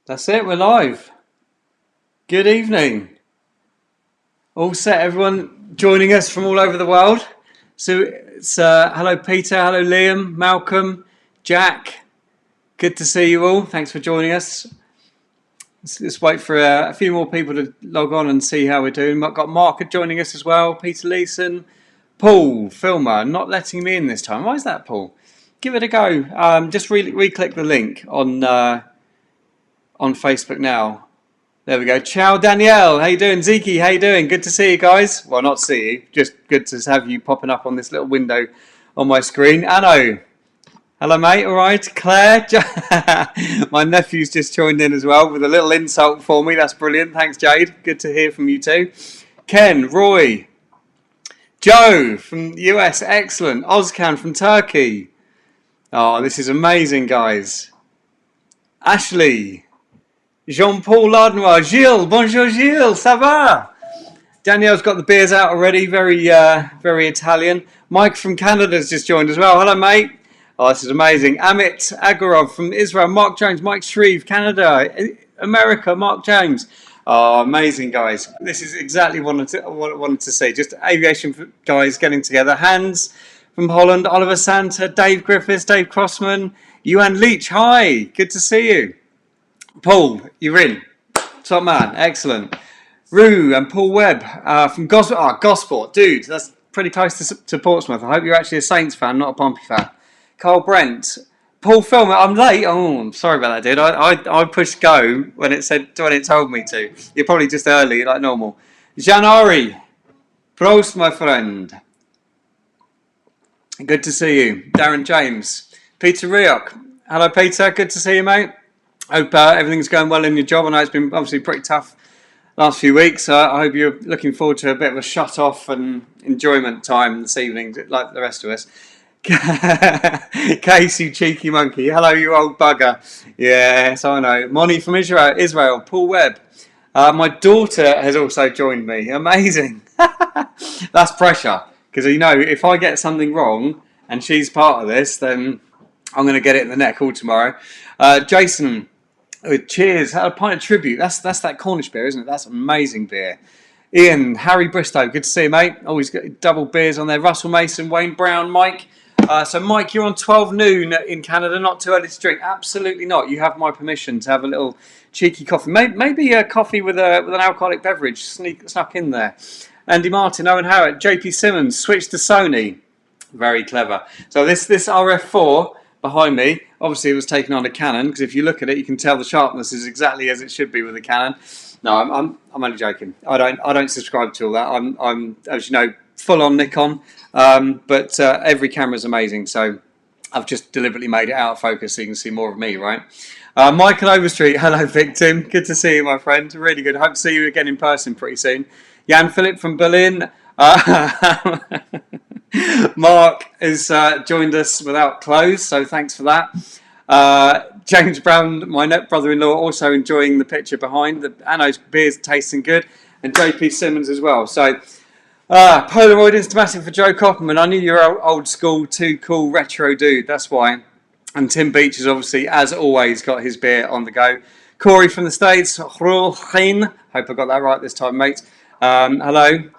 That's it, we're live. Good evening. All set, everyone joining us from all over the world. So it's hello Peter, hello Liam, Malcolm, Jack. Good to see you all. Thanks for joining us. Let's wait for a few more people to log on and see how we're doing. We've got Mark joining us as well, Peter Leeson, Paul, Filmer, not letting me in this time. Why is that, Paul? Give it a go. Just re-click the link on Facebook now. There we go. Ciao, Danielle. How you doing? Ziki, how you doing? Good to see you guys. Well, not see you. Just good to have you popping up on this little window on my screen. Anno. Hello, mate. All right. Claire. My nephew's just joined in as well with a little insult for me. That's brilliant. Thanks, Jade. Good to hear from you too. Ken, Roy, Joe from the US. Excellent. Ozcan from Turkey. Oh, this is amazing, guys. Ashley. Jean-Paul Lardnois, Gilles, bonjour Gilles, ça va? Danielle's got the beers out already, very Italian. Mike from Canada's just joined as well. Hello, mate. Oh, this is amazing. Amit Agorov from Israel, Mark Jones, Mike Shreve, Canada, America, Mark James. Oh, amazing, guys. This is exactly what I wanted to see. Just aviation guys getting together. Hans from Holland, Oliver Santa, Dave Griffiths, Dave Crossman, Yuan Leach, hi, good to see you. Paul, you're in. Top man, excellent. Rue and Paul Webb from Gosport. Dude, that's pretty close to Portsmouth. I hope you're actually a Saints fan, not a Pompey fan. Carl Brent. Paul Filmer, I'm late. Oh, I'm sorry about that, dude. I pushed go when it told me to. You're probably just early, like normal. Janari. Prost, my friend. Good to see you. Darren James. Peter Rioch. Hello, Peter. Good to see you, mate. Hope everything's going well in your job. I know it's been obviously pretty tough last few weeks. I hope you're looking forward to a bit of a shut off and enjoyment time this evening, like the rest of us. Case, you cheeky monkey. Hello, you old bugger. Yes, I know. Moni from Israel. Paul Webb. My daughter has also joined me. Amazing. That's pressure. Because, you know, if I get something wrong and she's part of this, then I'm going to get it in the neck all tomorrow. Jason. Cheers, had a pint of tribute. That's that Cornish beer, isn't it? That's amazing beer. Ian, Harry Bristow, good to see you, mate. Always got double beers on there. Russell Mason, Wayne Brown, Mike. So, Mike, you're on 12 noon in Canada. Not too early to drink. Absolutely not. You have my permission to have a little cheeky coffee. Maybe a coffee with an alcoholic beverage snuck in there. Andy Martin, Owen Howard, JP Simmons, switched to Sony. Very clever. So this RF4 behind me, obviously it was taken on a Canon, because if you look at it, you can tell the sharpness is exactly as it should be with a Canon. No, I'm only joking. I don't subscribe to all that. I'm as you know, full on Nikon, but every camera is amazing. So I've just deliberately made it out of focus so you can see more of me, right? Michael Overstreet, hello Victim, good to see you, my friend. Really good. Hope to see you again in person pretty soon. Jan Philip from Berlin. Mark has joined us without clothes, so thanks for that. James Brown, my brother-in-law, also enjoying the picture behind. The Anno's beer's tasting good, and JP Simmons as well. So, Polaroid Instamatic for Joe Copperman. I knew you were old school, too cool, retro dude. That's why. And Tim Beach has obviously, as always, got his beer on the go. Corey from the States. Hope I got that right this time, mate. Hello.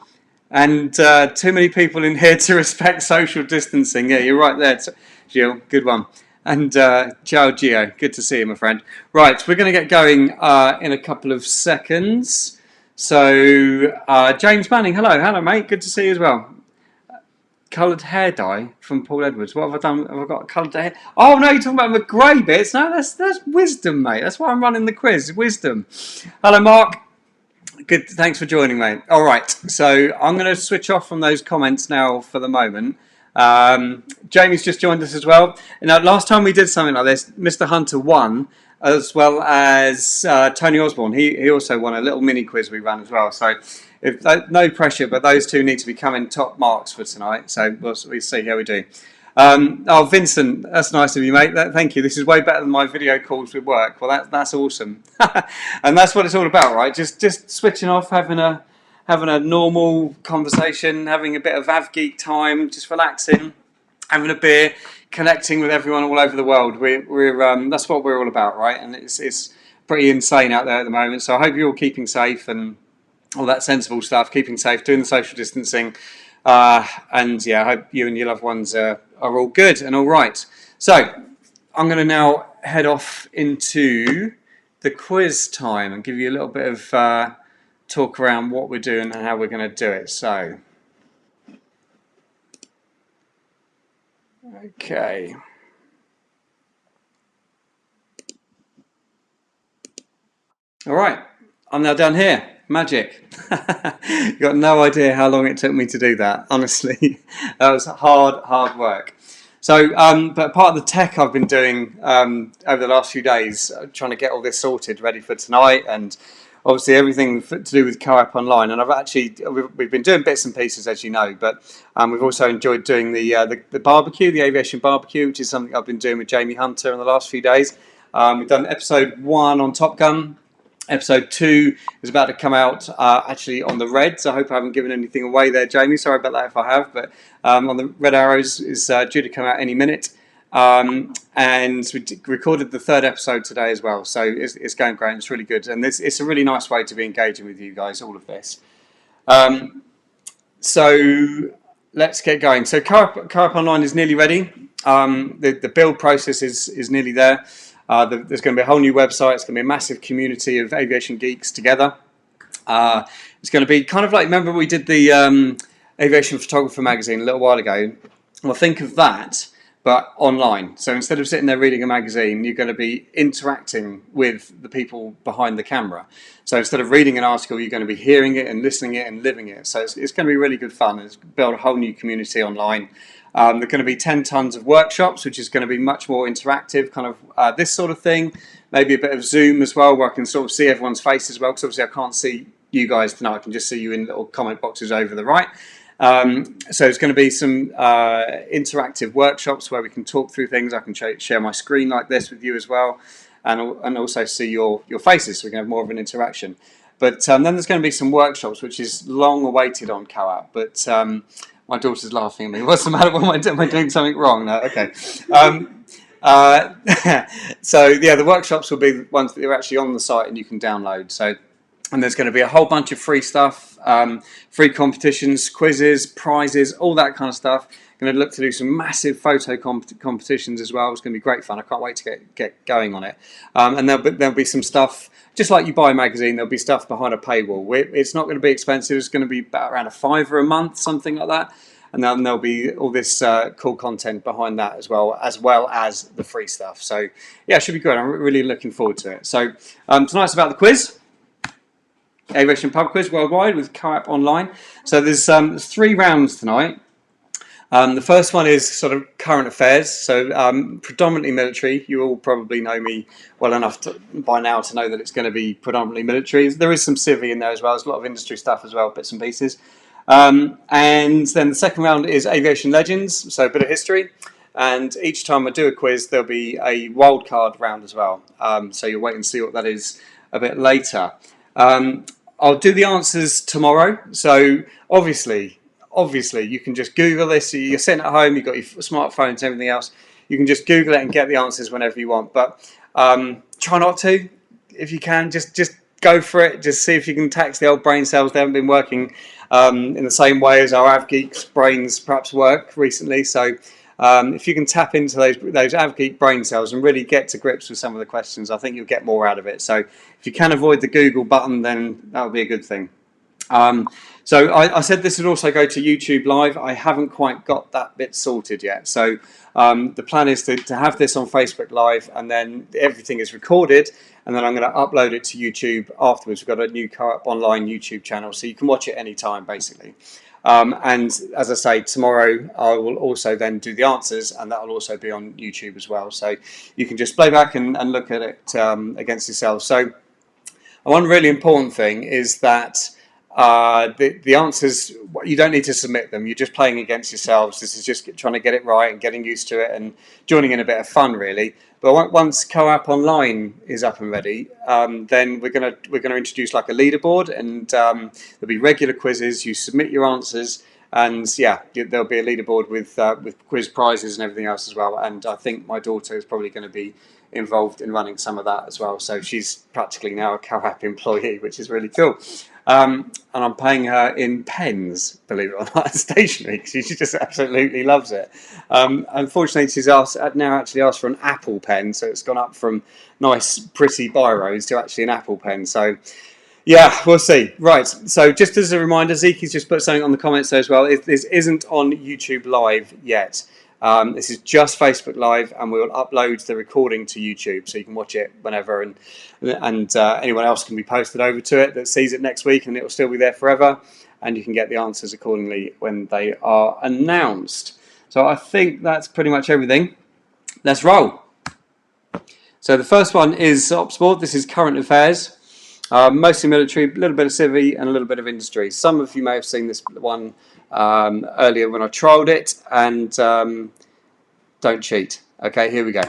And too many people in here to respect social distancing. Yeah, you're right there, Gilles. Good one. And ciao, Gio. Good to see you, my friend. Right, we're going to get going in a couple of seconds. So, James Manning, hello, mate. Good to see you as well. Coloured hair dye from Paul Edwards. What have I done? Have I got coloured hair? Oh no, you're talking about the grey bits. No, that's wisdom, mate. That's why I'm running the quiz. Wisdom. Hello, Mark. Good, thanks for joining, mate. All right, so I'm going to switch off from those comments now for the moment. Jamie's just joined us as well. Now, last time we did something like this, Mr. Hunter won, as well as Tony Osborne. He also won a little mini quiz we ran as well. So, no pressure, but those two need to be coming top marks for tonight. So we'll see how we do. Oh, Vincent, that's nice of you, mate. Thank you. This is way better than my video calls with work. Well, that's awesome, and that's what it's all about, right? Just switching off, having a normal conversation, having a bit of AvGeek time, just relaxing, having a beer, connecting with everyone all over the world. We're that's what we're all about, right? And it's pretty insane out there at the moment. So I hope you're all keeping safe and all that sensible stuff, keeping safe, doing the social distancing. And yeah, I hope you and your loved ones are all good and all right. So I'm going to now head off into the quiz time and give you a little bit of talk around what we're doing and how we're going to do it. So, okay. All right, I'm now down here. Magic. You've got no idea how long it took me to do that, honestly. That was hard work. So, but part of the tech I've been doing over the last few days, trying to get all this sorted, ready for tonight, and obviously everything to do with COAP Online. And we've been doing bits and pieces, as you know, but we've also enjoyed doing the barbecue, the aviation barbecue, which is something I've been doing with Jamie Hunter in the last few days. We've done episode 1 on Top Gun. Episode 2 is about to come out actually on the Reds. I hope I haven't given anything away there, Jamie. Sorry about that if I have, but on the Red Arrows is due to come out any minute. And we recorded the 3rd episode today as well, so it's going great. It's really good, and it's a really nice way to be engaging with you guys, all of this. So let's get going. So COAP Online is nearly ready. The build process is nearly there. There's going to be a whole new website. It's going to be a massive community of aviation geeks together. It's going to be kind of like, remember we did the Aviation Photographer magazine a little while ago? Well, think of that, but online. So instead of sitting there reading a magazine, you're going to be interacting with the people behind the camera. So instead of reading an article, you're going to be hearing it and listening it and living it. So it's going to be really good fun. It's build a whole new community online. There are going to be 10 tons of workshops, which is going to be much more interactive, kind of this sort of thing. Maybe a bit of Zoom as well, where I can sort of see everyone's face as well, because obviously I can't see you guys tonight. I can just see you in little comment boxes over the right. So it's going to be some interactive workshops where we can talk through things. I can share my screen like this with you as well, and also see your faces, so we can have more of an interaction. But then there's going to be some workshops, which is long awaited on COAP, but my daughter's laughing at me. What's the matter? Am I doing something wrong? No, okay. So yeah, the workshops will be the ones that are actually on the site and you can download. So, and there's going to be a whole bunch of free stuff, free competitions, quizzes, prizes, all that kind of stuff. Going to look to do some massive photo competitions as well. It's going to be great fun. I can't wait to get going on it. And there'll be some stuff, just like you buy a magazine, there'll be stuff behind a paywall. It's not going to be expensive. It's going to be about around £5 a month, something like that. And then there'll be all this cool content behind that as well as the free stuff. So yeah, it should be good. I'm really looking forward to it. So tonight's about the quiz. Aviation Pub Quiz Worldwide with COAP Online. So there's 3 rounds tonight. The first one is sort of current affairs, so predominantly military. You all probably know me well enough by now to know that it's going to be predominantly military. There is some civvy in there as well. There's a lot of industry stuff as well, bits and pieces. And then the second round is aviation legends, so a bit of history. And each time I do a quiz, there'll be a wildcard round as well. So you'll wait and see what that is a bit later. I'll do the answers tomorrow. So obviously you can just Google this. You're sitting at home, you've got your smartphones and everything else. You can just Google it and get the answers whenever you want. But try not to, if you can. Just go for it. Just see if you can tax the old brain cells. They haven't been working in the same way as our AvGeek's brains perhaps work recently. So if you can tap into those AvGeek brain cells and really get to grips with some of the questions, I think you'll get more out of it. So if you can avoid the Google button, then that would be a good thing. So I said this would also go to YouTube Live. I haven't quite got that bit sorted yet. So the plan is to have this on Facebook Live, and then everything is recorded, and then I'm going to upload it to YouTube afterwards. We've got a new COAP Online YouTube channel, so you can watch it anytime, basically. And as I say, tomorrow I will also then do the answers, and that will also be on YouTube as well. So you can just play back and look at it against yourself. So one really important thing is that the answers, you don't need to submit them. You're just playing against yourselves. This is just trying to get it right and getting used to it and joining in a bit of fun, really. But once COAP Online is up and ready, then we're gonna introduce like a leaderboard, and there'll be regular quizzes. You submit your answers, and yeah, there'll be a leaderboard with quiz prizes and everything else as well. And I think my daughter is probably going to be involved in running some of that as well. So she's practically now a COAP employee, which is really cool. And I'm paying her in pens, believe it or not, stationery, because she just absolutely loves it. Unfortunately, she's now actually asked for an Apple pen, so it's gone up from nice, pretty biros to actually an Apple pen. So yeah, we'll see. Right, so just as a reminder, Zeki's just put something on the comments there as well. This isn't on YouTube Live yet. This is just Facebook Live, and we will upload the recording to YouTube, so you can watch it whenever, and anyone else can be posted over to it that sees it next week, and it will still be there forever, and you can get the answers accordingly when they are announced. So I think that's pretty much everything. Let's roll. So the first one is Opsport. This is current affairs. Mostly military, a little bit of civvy, and a little bit of industry. Some of you may have seen this one earlier when I trialled it, and don't cheat. Okay, here we go.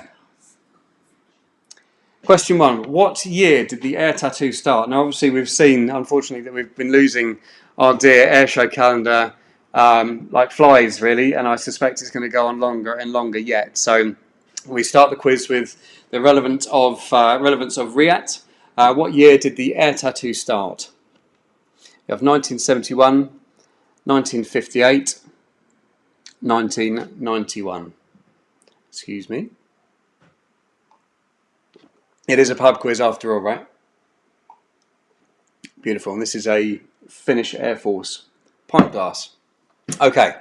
Question 1. What year did the air tattoo start? Now, obviously, we've seen, unfortunately, that we've been losing our dear airshow calendar like flies, really, and I suspect it's going to go on longer and longer yet. So we start the quiz with the relevance of RIAT. What year did the air tattoo start? You have 1971, 1958, 1991. Excuse me. It is a pub quiz after all, right? Beautiful. And this is a Finnish Air Force pint glass. Okay.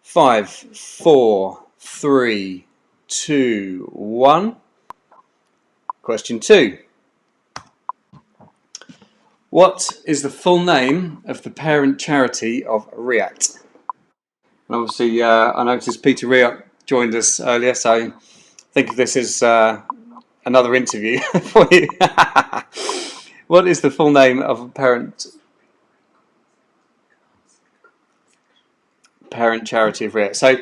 5, 4, 3, 2, 1. Question 2. What is the full name of the parent charity of RIAT? And obviously, I noticed Peter Riot joined us earlier, so think of this as another interview for you. What is the full name of a parent charity of RIAT? So,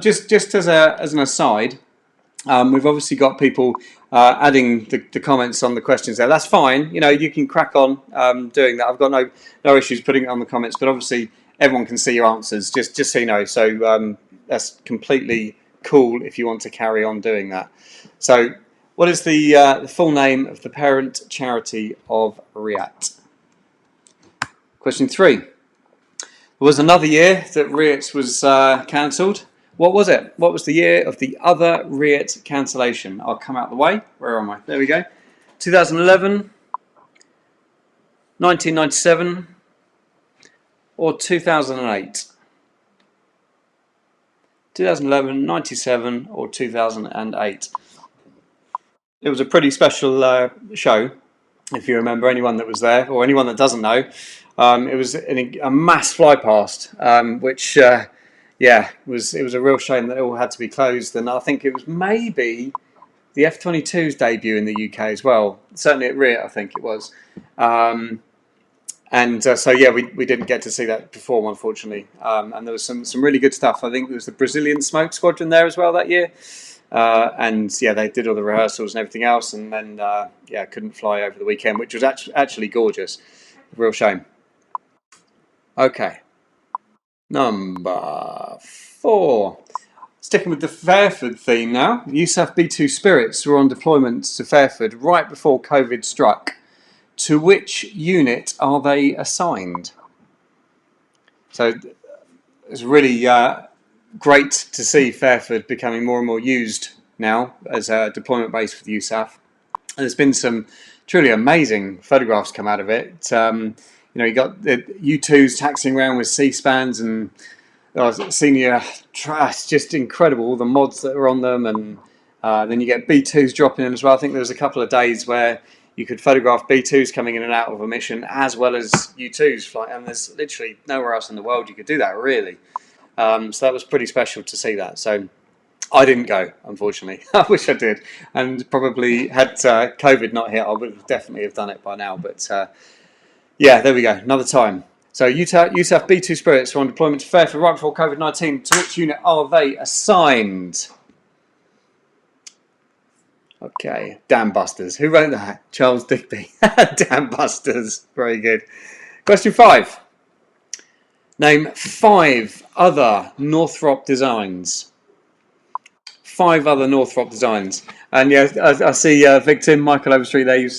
just as an aside. We've obviously got people adding the comments on the questions there. That's fine. You know, you can crack on doing that. I've got no issues putting it on the comments, but obviously everyone can see your answers, just so you know. So that's completely cool if you want to carry on doing that. So what is the full name of the parent charity of RIAT? Question 3. There was another year that RIAT was cancelled. What was it? What was the year of the other RIAT cancellation? I'll come out the way. Where am I? There we go. 2011, 1997, or 2008? 2011, 97, or 2008? It was a pretty special show, if you remember, anyone that was there, or anyone that doesn't know. It was a mass fly past, which... yeah, it was a real shame that it all had to be closed, and I think it was maybe the F-22's debut in the UK as well. Certainly at RIAT, I think it was. So yeah, we didn't get to see that perform, unfortunately. And there was some really good stuff. I think there was the Brazilian Smoke Squadron there as well that year. And yeah, they did all the rehearsals and everything else, and then yeah, couldn't fly over the weekend, which was actually gorgeous. Real shame. Okay. Number 4. Sticking with the Fairford theme now. USAF B2 Spirits were on deployment to Fairford right before COVID struck. To which unit are they assigned? So it's really great to see Fairford becoming more and more used now as a deployment base for the USAF. And there's been some truly amazing photographs come out of it. You know, you got the U2s taxiing around with C-spans and senior trash, just incredible, all the mods that are on them, and then you get B2s dropping in as well. I think there was a couple of days where you could photograph B2s coming in and out of a mission as well as U2s flying, and there's literally nowhere else in the world you could do that, really. So that was pretty special to see that. So I didn't go, unfortunately. I wish I did, and probably had COVID not hit, I would definitely have done it by now, but... yeah, there we go. Another time. So USAF B2 Spirits are on deployment to Fairford right before COVID-19. To which unit are they assigned? Okay, Dam Busters. Who wrote that? Charles Digby. Dam Busters. Very good. Question 5. Name 5 other Northrop designs. 5 other Northrop designs. And yeah, I see Victim, Michael Overstreet there. You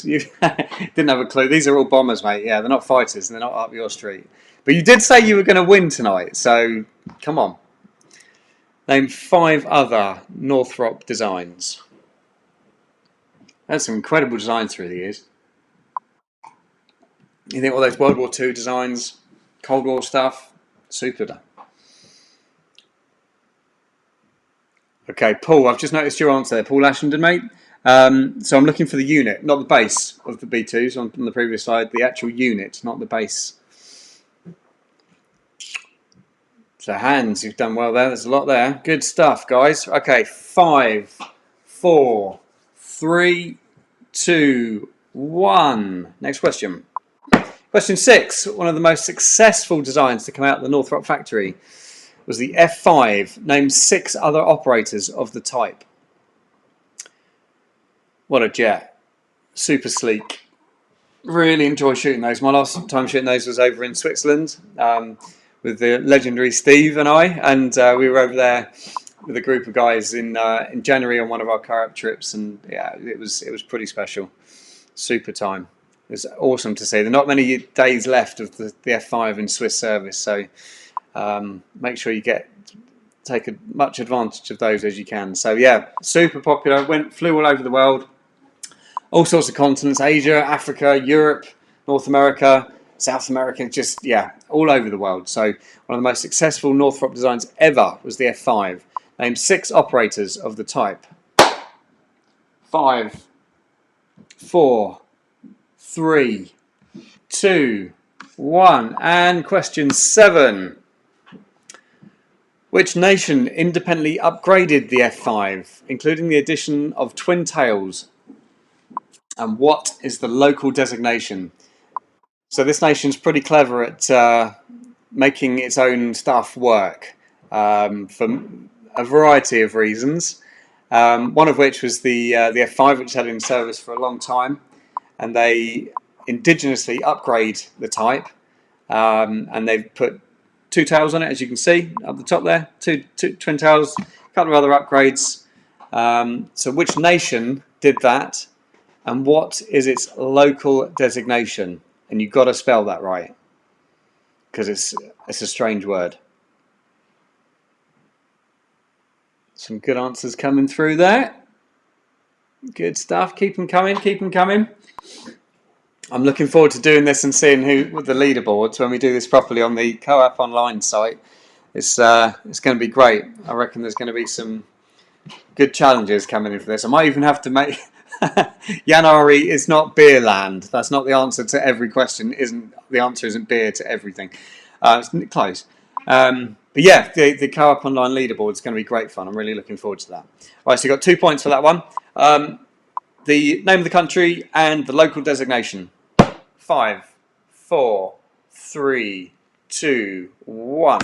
didn't have a clue. These are all bombers, mate. Yeah, they're not fighters and they're not up your street. But you did say you were going to win tonight, so come on. Name 5 other Northrop designs. That's some incredible designs through the years. You think all those World War II designs, Cold War stuff, super done. Okay, Paul, I've just noticed your answer there. Paul Ashenden, mate. So I'm looking for the unit, not the base of the B2s on the previous slide. The actual unit, not the base. So hands, you've done well there. There's a lot there. Good stuff, guys. Okay, 5, 4, 3, 2, 1. Next question. Question 6. One of the most successful designs to come out of the Northrop factory was the F5. Name 6 other operators of the type. What a jet. Super sleek. Really enjoy shooting those. My last time shooting those was over in Switzerland with the legendary Steve and I. And we were over there with a group of guys in January on one of our COAP trips. And yeah, it was pretty special. Super time. It was awesome to see. There are not many days left of the F5 in Swiss service. So make sure you take as much advantage of those as you can. So yeah, super popular. Flew all over the world, all sorts of continents: Asia, Africa, Europe, North America, South America. Just yeah, all over the world. So one of the most successful Northrop designs ever was the F5. Name 6 operators of the type. 5, 4, 3, 2, 1. And question 7. Which nation independently upgraded the F5, including the addition of twin tails? And what is the local designation? So this nation's pretty clever at making its own stuff work for a variety of reasons. One of which was the F5, which had been in service for a long time, and they indigenously upgrade the type, and they've put 2 tails on it, as you can see up the top there. Two twin tails, a couple of other upgrades. So which nation did that, and what is its local designation? And you've got to spell that right, because it's a strange word. Some good answers coming through there. Good stuff. Keep them coming. Keep them coming. I'm looking forward to doing this and seeing who with the leaderboards when we do this properly on the COAP online site. It's going to be great. I reckon there's going to be some good challenges coming in for this. I might even have to make Janari is not beer land. That's not the answer to every question. The answer isn't beer to everything. It's close. But yeah, the COAP online leaderboard is going to be great fun. I'm really looking forward to that. All right, so you got 2 points for that one. The name of the country and the local designation. 5, 4, 3, 2, 1.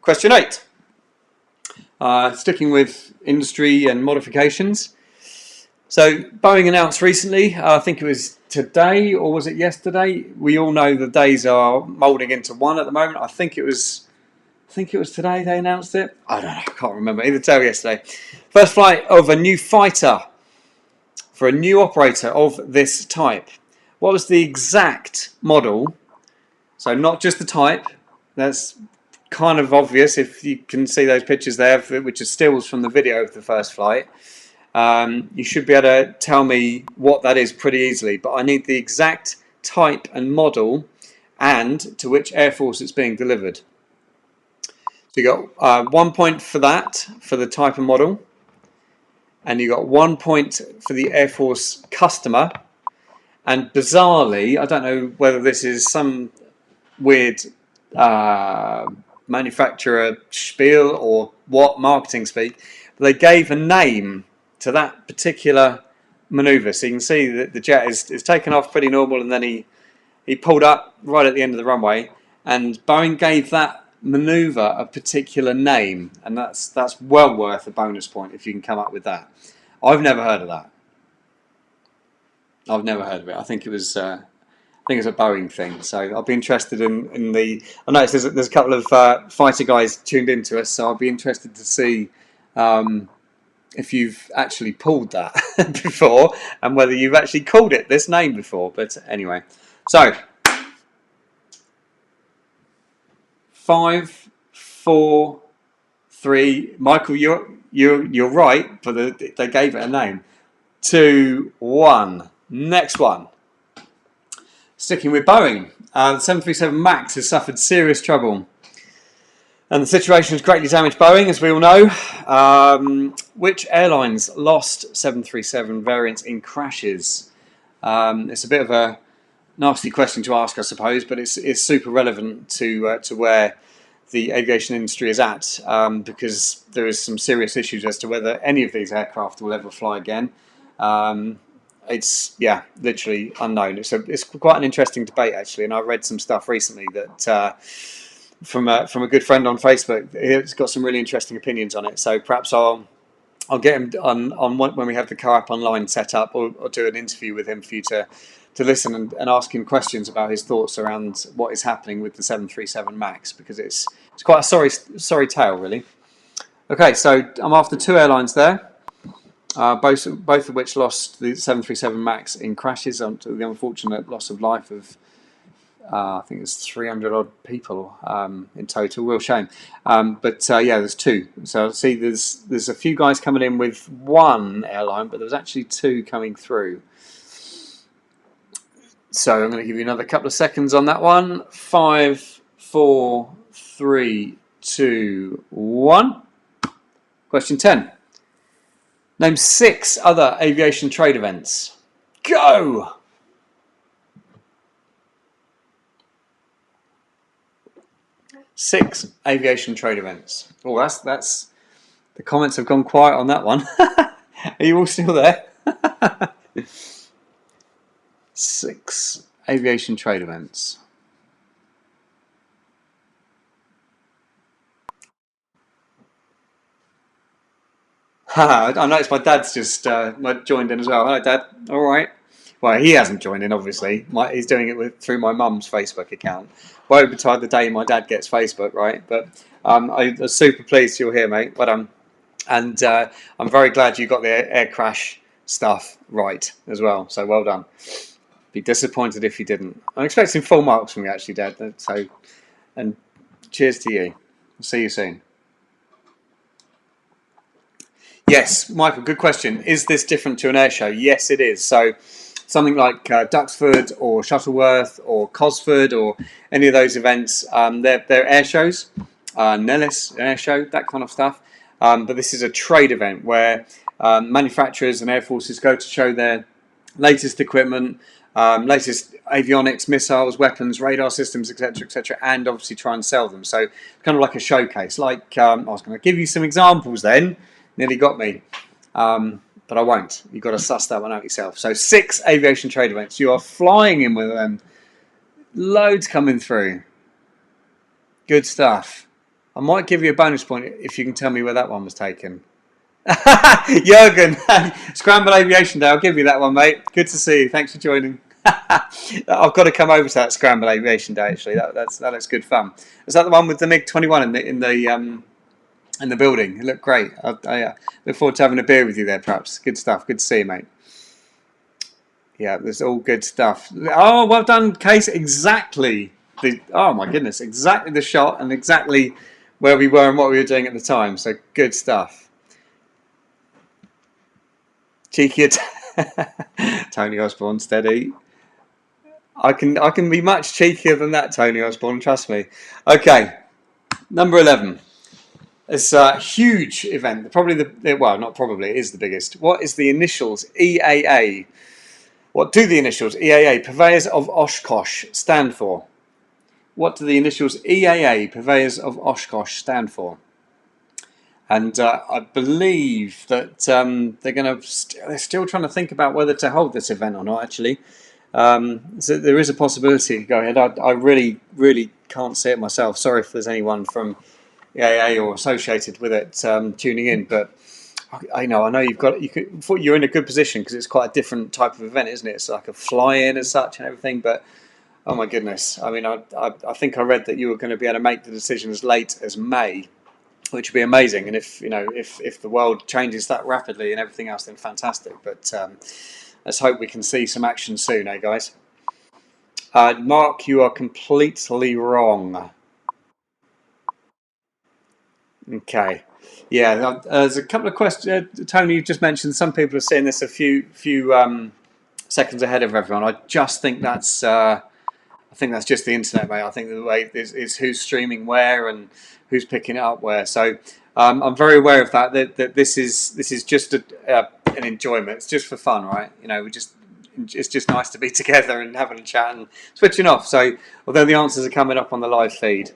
Question 8. Sticking with industry and modifications. So Boeing announced recently, I think it was today or was it yesterday? We all know the days are moulding into one at the moment. I think it was today they announced it. I don't know, I can't remember. Either today or yesterday. First flight of a new fighter for a new operator of this type. What was the exact model? So not just the type. That's kind of obvious if you can see those pictures there, which are stills from the video of the first flight. You should be able to tell me what that is pretty easily, but I need the exact type and model and to which Air Force it's being delivered. So you got 1 point for that, for the type and model, and you got 1 point for the Air Force customer. And bizarrely, I don't know whether this is some weird manufacturer spiel or what, marketing speak, but they gave a name to that particular manoeuvre. So you can see that the jet is taken off pretty normal, and then he pulled up right at the end of the runway, and Boeing gave that manoeuvre a particular name, and that's well worth a bonus point if you can come up with that. I've never heard of that. I've never heard of it. I think it was a Boeing thing. So I'll be interested in the. I noticed there's a couple of fighter guys tuned into us, so I'll be interested to see if you've actually pulled that before, and whether you've actually called it this name before. But anyway, so 5, 4, 3. Michael, you're right, but they gave it a name. 2, 1. Next one. Sticking with Boeing, the 737 MAX has suffered serious trouble, and the situation has greatly damaged Boeing, as we all know. Which airlines lost 737 variants in crashes? It's a bit of a nasty question to ask, I suppose, but it's super relevant to where the aviation industry is at, because there is some serious issues as to whether any of these aircraft will ever fly again. It's literally unknown. It's quite an interesting debate, actually, and I read some stuff recently that from a good friend on Facebook. He's got some really interesting opinions on it. So perhaps I'll get him on when we have the COAP online set up, or do an interview with him for you to listen and ask him questions about his thoughts around what is happening with the 737 MAX, because it's quite a sorry tale, really. Okay, so I'm after 2 airlines there. Both of which lost the 737 MAX in crashes, to the unfortunate loss of life of I think it's 300 odd people in total. Real shame. But there's 2. So see, there's a few guys coming in with 1 airline, but there's actually 2 coming through. So I'm going to give you another couple of seconds on that one. 5, 4, 3, 2, 1. Question 10. Name 6 other aviation trade events. Go! Six aviation trade events. Oh, that's the comments have gone quiet on that one. Are you all still there? 6 aviation trade events. I noticed my dad's just joined in as well. Hello, Dad. All right. Well, he hasn't joined in, obviously. He's doing it through my mum's Facebook account. Woe betide the day my dad gets Facebook, right? But I'm super pleased you're here, mate. But and I'm very glad you got the air crash stuff right as well. So well done. Be disappointed if you didn't. I'm expecting full marks from you, actually, Dad. So, and cheers to you. I'll see you soon. Yes, Michael, good question. Is this different to an air show? Yes, it is. So something like Duxford or Shuttleworth or Cosford or any of those events, they're air shows. NELLIS, an air show, that kind of stuff. But this is a trade event where manufacturers and air forces go to show their latest equipment, latest avionics, missiles, weapons, radar systems, etc., and obviously try and sell them. So kind of like a showcase. Like I was going to give you some examples then. Nearly got me, but I won't. You've got to suss that one out yourself. So 6 aviation trade events. You are flying in with them. Loads coming through. Good stuff. I might give you a bonus point if you can tell me where that one was taken. Jürgen, Scramble Aviation Day. I'll give you that one, mate. Good to see you. Thanks for joining. I've got to come over to that Scramble Aviation Day, actually. That looks good fun. Is that the one with the MiG-21 in the building? It looked great. I look forward to having a beer with you there, perhaps. Good stuff. Good to see you, mate. Yeah, there's all good stuff. Oh, well done, Case. Exactly. Oh, my goodness. Exactly the shot and exactly where we were and what we were doing at the time. So, good stuff. Cheeky Tony Osborne, steady. I can be much cheekier than that, Tony Osborne, trust me. Okay, number 11. It's a huge event. It is the biggest. What is the initials EAA? What do the initials EAA, Purveyors of Oshkosh, stand for? What do the initials EAA, Purveyors of Oshkosh, stand for? And I believe that they're still trying to think about whether to hold this event or not, actually. So there is a possibility to go ahead. I really, really can't see it myself. Sorry if there's anyone from EAA or associated with it tuning in, but I know you're in a good position because it's quite a different type of event, isn't it? It's like a fly-in as such and everything, but oh my goodness. I mean, I think I read that you were going to be able to make the decision as late as May. which would be amazing. And if if the world changes that rapidly and everything else, then fantastic. But let's hope we can see some action soon, eh, guys? Mark, you are completely wrong. Okay. Yeah, there's a couple of questions. Tony, you just mentioned some people are seeing this a few seconds ahead of everyone. I just think that's just the internet, mate. I think the way is who's streaming where and who's picking it up where. So I'm very aware of that. That this is just an enjoyment. It's just for fun, right? It's just nice to be together and having a chat and switching off. So although the answers are coming up on the live feed,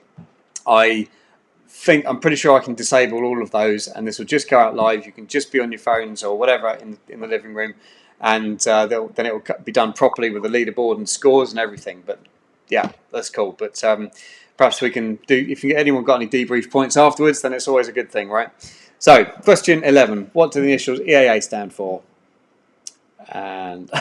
I'm pretty sure I can disable all of those, and this will just go out live. You can just be on your phones or whatever in the living room, and then it will be done properly with the leaderboard and scores and everything. But yeah, that's cool. But perhaps we can do, if anyone got any debrief points afterwards, then it's always a good thing, right? So question 11, what do the initials EAA stand for? And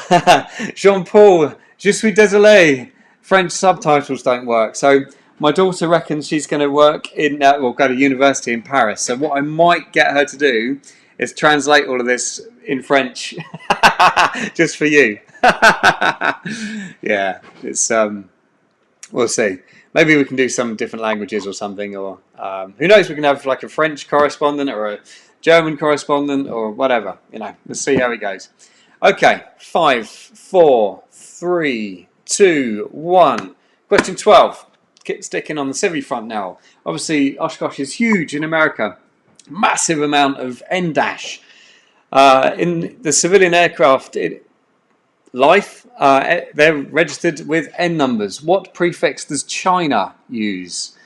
Jean-Paul, je suis désolé, French subtitles don't work. So my daughter reckons she's going to work go to university in Paris. So what I might get her to do is translate all of this in French just for you. Yeah, it's we'll see. Maybe we can do some different languages or something, or who knows? We can have like a French correspondent or a German correspondent or whatever. Let's see how it goes. Okay, 5, 4, 3, 2, 1. Question 12. Sticking on the civvy front now. Obviously, Oshkosh is huge in America. Massive amount of N-dash. In the civilian aircraft life, they're registered with N numbers. What prefix does China use?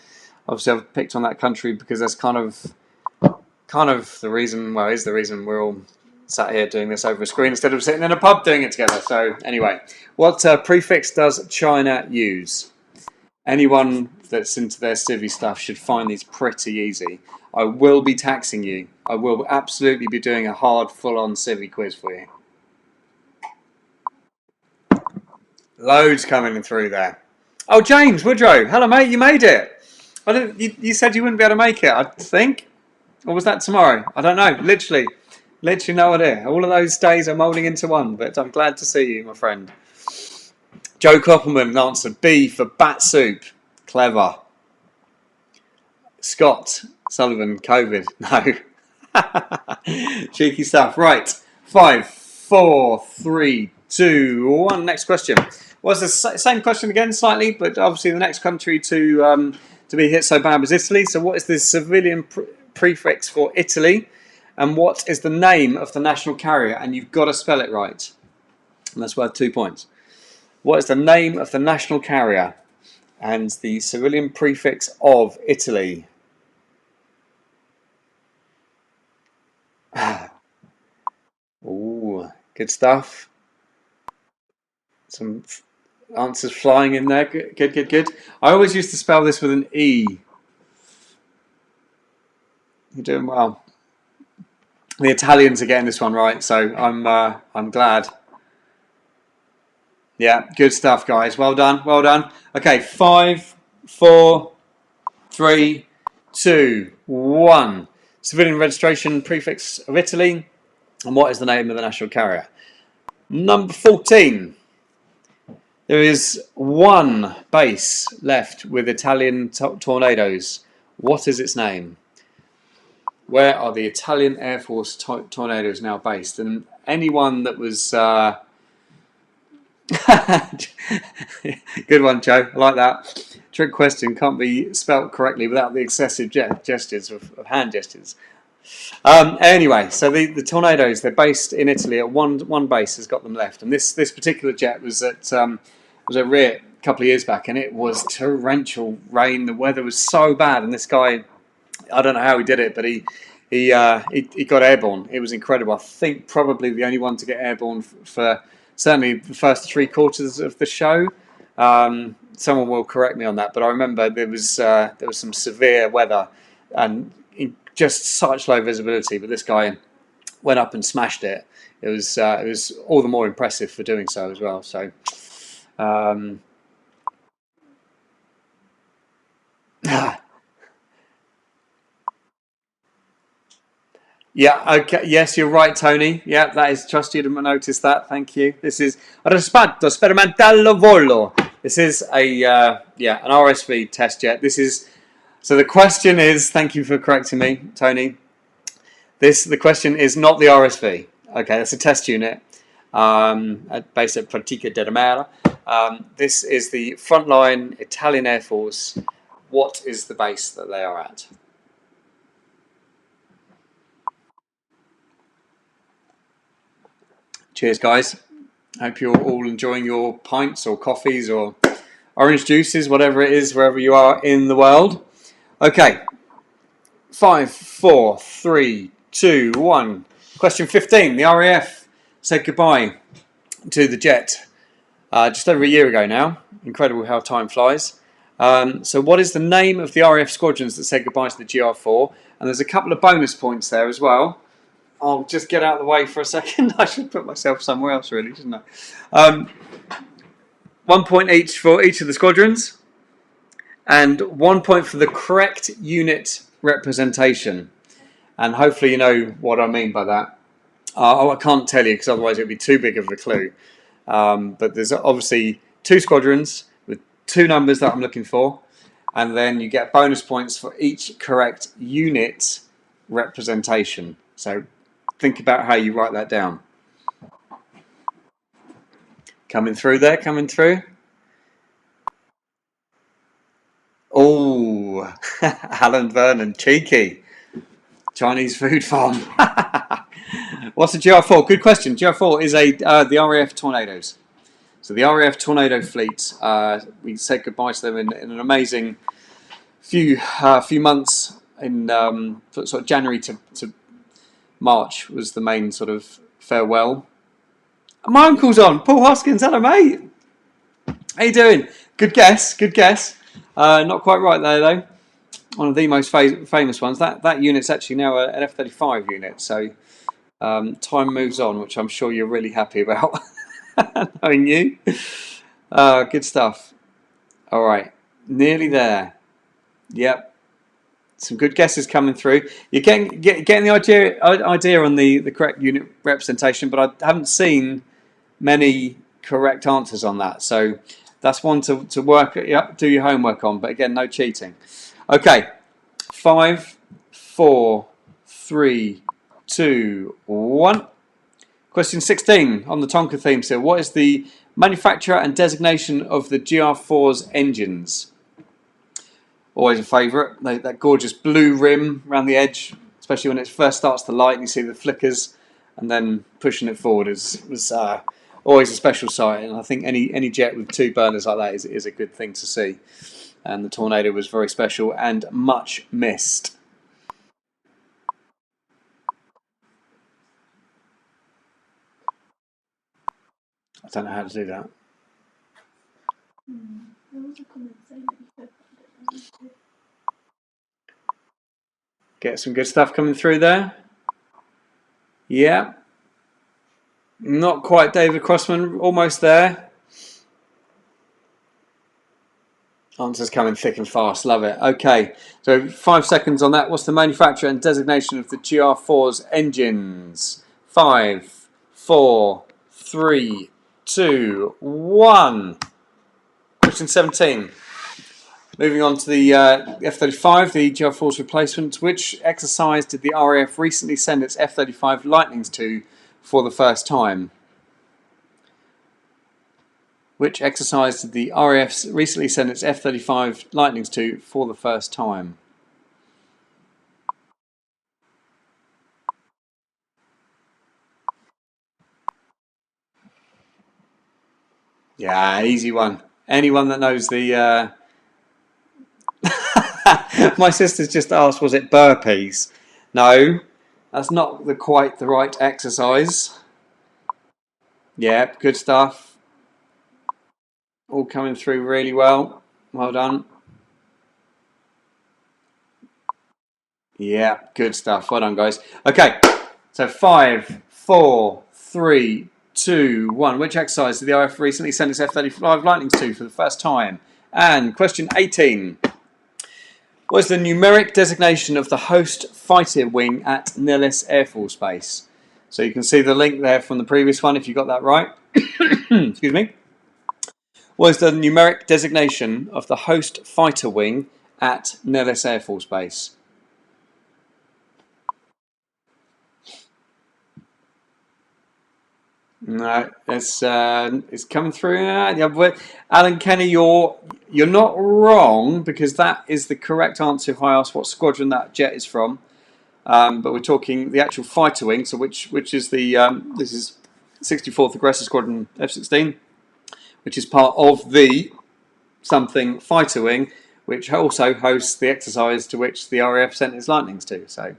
Obviously, I've picked on that country because that's kind of the reason. Well, is the reason we're all sat here doing this over a screen instead of sitting in a pub doing it together. So anyway, what prefix does China use? Anyone that's into their civvy stuff should find these pretty easy. I will be taxing you. I will absolutely be doing a hard, full-on civvy quiz for you. Loads coming through there. Oh, James Woodrow. Hello, mate. You made it. You said you wouldn't be able to make it, I think. Or was that tomorrow? I don't know. Literally no idea. All of those days are moulding into one, but I'm glad to see you, my friend. Joe Koppelman answered B for bat soup. Clever. Scott Sullivan, COVID. No. Cheeky stuff. Right. 5, 4, 3, 2, 1. Next question. Was the same question again, slightly, but obviously the next country to be hit so bad was Italy. So what is the civilian prefix for Italy? And what is the name of the national carrier? And you've got to spell it right. And that's worth 2 points. What is the name of the national carrier and the civilian prefix of Italy? Ooh, good stuff. Some answers flying in there. Good. I always used to spell this with an E. You're doing well. The Italians are getting this one right, so I'm glad. Yeah, good stuff, guys. Well done. Okay, 5, 4, 3, 2, 1. Civilian registration prefix of Italy. And what is the name of the national carrier? Number 14. There is one base left with Italian tornadoes. What is its name? Where are the Italian Air Force tornadoes now based? And anyone that was... Good one, Joe. I like that. Trick question can't be spelt correctly without the excessive gestures of hand gestures. Anyway, so the tornadoes, they're based in Italy at one base has got them left, and this particular jet was at RIA a couple of years back, and it was torrential rain. The weather was so bad, and this guy, I don't know how he did it, but he got airborne. It was incredible. I think probably the only one to get airborne for certainly the first 3/4 of the show. Someone will correct me on that, but I remember there was some severe weather and just such low visibility. But this guy went up and smashed it. It was all the more impressive for doing so as well. So. Yeah, okay. Yes, you're right, Tony. Yeah, that is. Trust you to notice that. Thank you. This is Rispetto Sperimentale Volo. This is a an RSV test jet. This is so. The question is. Thank you for correcting me, Tony. The question is not the RSV. Okay, that's a test unit based at Pratica della Mare. This is the frontline Italian Air Force. What is the base that they are at? Cheers, guys. Hope you're all enjoying your pints or coffees or orange juices, whatever it is, wherever you are in the world. Okay. 5, 4, 3, 2, 1. Question 15. The RAF said goodbye to the jet just over a year ago now. Incredible how time flies. So what is the name of the RAF squadrons that said goodbye to the GR4? And there's a couple of bonus points there as well. I'll just get out of the way for a second. I should put myself somewhere else, really, shouldn't I? 1 point each for each of the squadrons, and 1 point for the correct unit representation. And hopefully you know what I mean by that. I can't tell you because otherwise it would be too big of a clue. But there's obviously 2 squadrons with 2 numbers that I'm looking for, and then you get bonus points for each correct unit representation. So think about how you write that down. Coming through there, coming through. Oh, Alan Vernon, cheeky. Chinese food farm. What's a GR4? Good question. GR4 is the RAF Tornadoes. So the RAF Tornado fleet, we said goodbye to them in an amazing few months in sort of January to March was the main sort of farewell. My uncle's on. Paul Hoskins, hello mate. How you doing? Good guess, good guess. Not quite right there though. One of the most famous ones. That unit's actually now an F-35 unit. So time moves on, which I'm sure you're really happy about. Knowing you. Good stuff. All right, nearly there. Yep. Some good guesses coming through. You're getting the idea on the correct unit representation, but I haven't seen many correct answers on that. So that's one to work. Yep, do your homework on. But again, no cheating. Okay, 5, 4, 3, 2, 1. Question 16 on the Tonka theme. So, what is the manufacturer and designation of the GR4's engines? Always a favourite. That gorgeous blue rim around the edge, especially when it first starts to light and you see the flickers, and then pushing it forward was always a special sight. And I think any jet with 2 burners like that is a good thing to see. And the Tornado was very special and much missed. I don't know how to do that. There was a comment saying that you could. Get some good stuff coming through there. Yeah. Not quite David Crossman, almost there. Answers coming thick and fast, love it. Okay, so 5 seconds on that. What's the manufacturer and designation of the GR4's engines? 5, 4, 3, 2, 1. Question 17. Moving on to the F-35, the GR4's replacement. Which exercise did the RAF recently send its F-35 Lightnings to for the first time? Which exercise did the RAF recently send its F-35 Lightnings to for the first time? Yeah, easy one. Anyone that knows the... My sister's just asked, was it burpees? No, that's not quite the right exercise. Yeah, good stuff. All coming through really well. Well done. Yeah, good stuff. Well done, guys. Okay, so 5, 4, 3, 2, 1. Which exercise did the RAF recently send its F-35 Lightnings to for the first time? And question 18. What is the numeric designation of the host fighter wing at NELLIS Air Force Base? So you can see the link there from the previous one if you got that right. Excuse me. What is the numeric designation of the host fighter wing at NELLIS Air Force Base? No, it's coming through. Yeah, but Alan Kenny, you're not wrong, because that is the correct answer if I ask what squadron that jet is from. But we're talking the actual fighter wing, so which is the this is 64th Aggressor Squadron F-16, which is part of the something fighter wing, which also hosts the exercise to which the RAF sent its lightnings to. So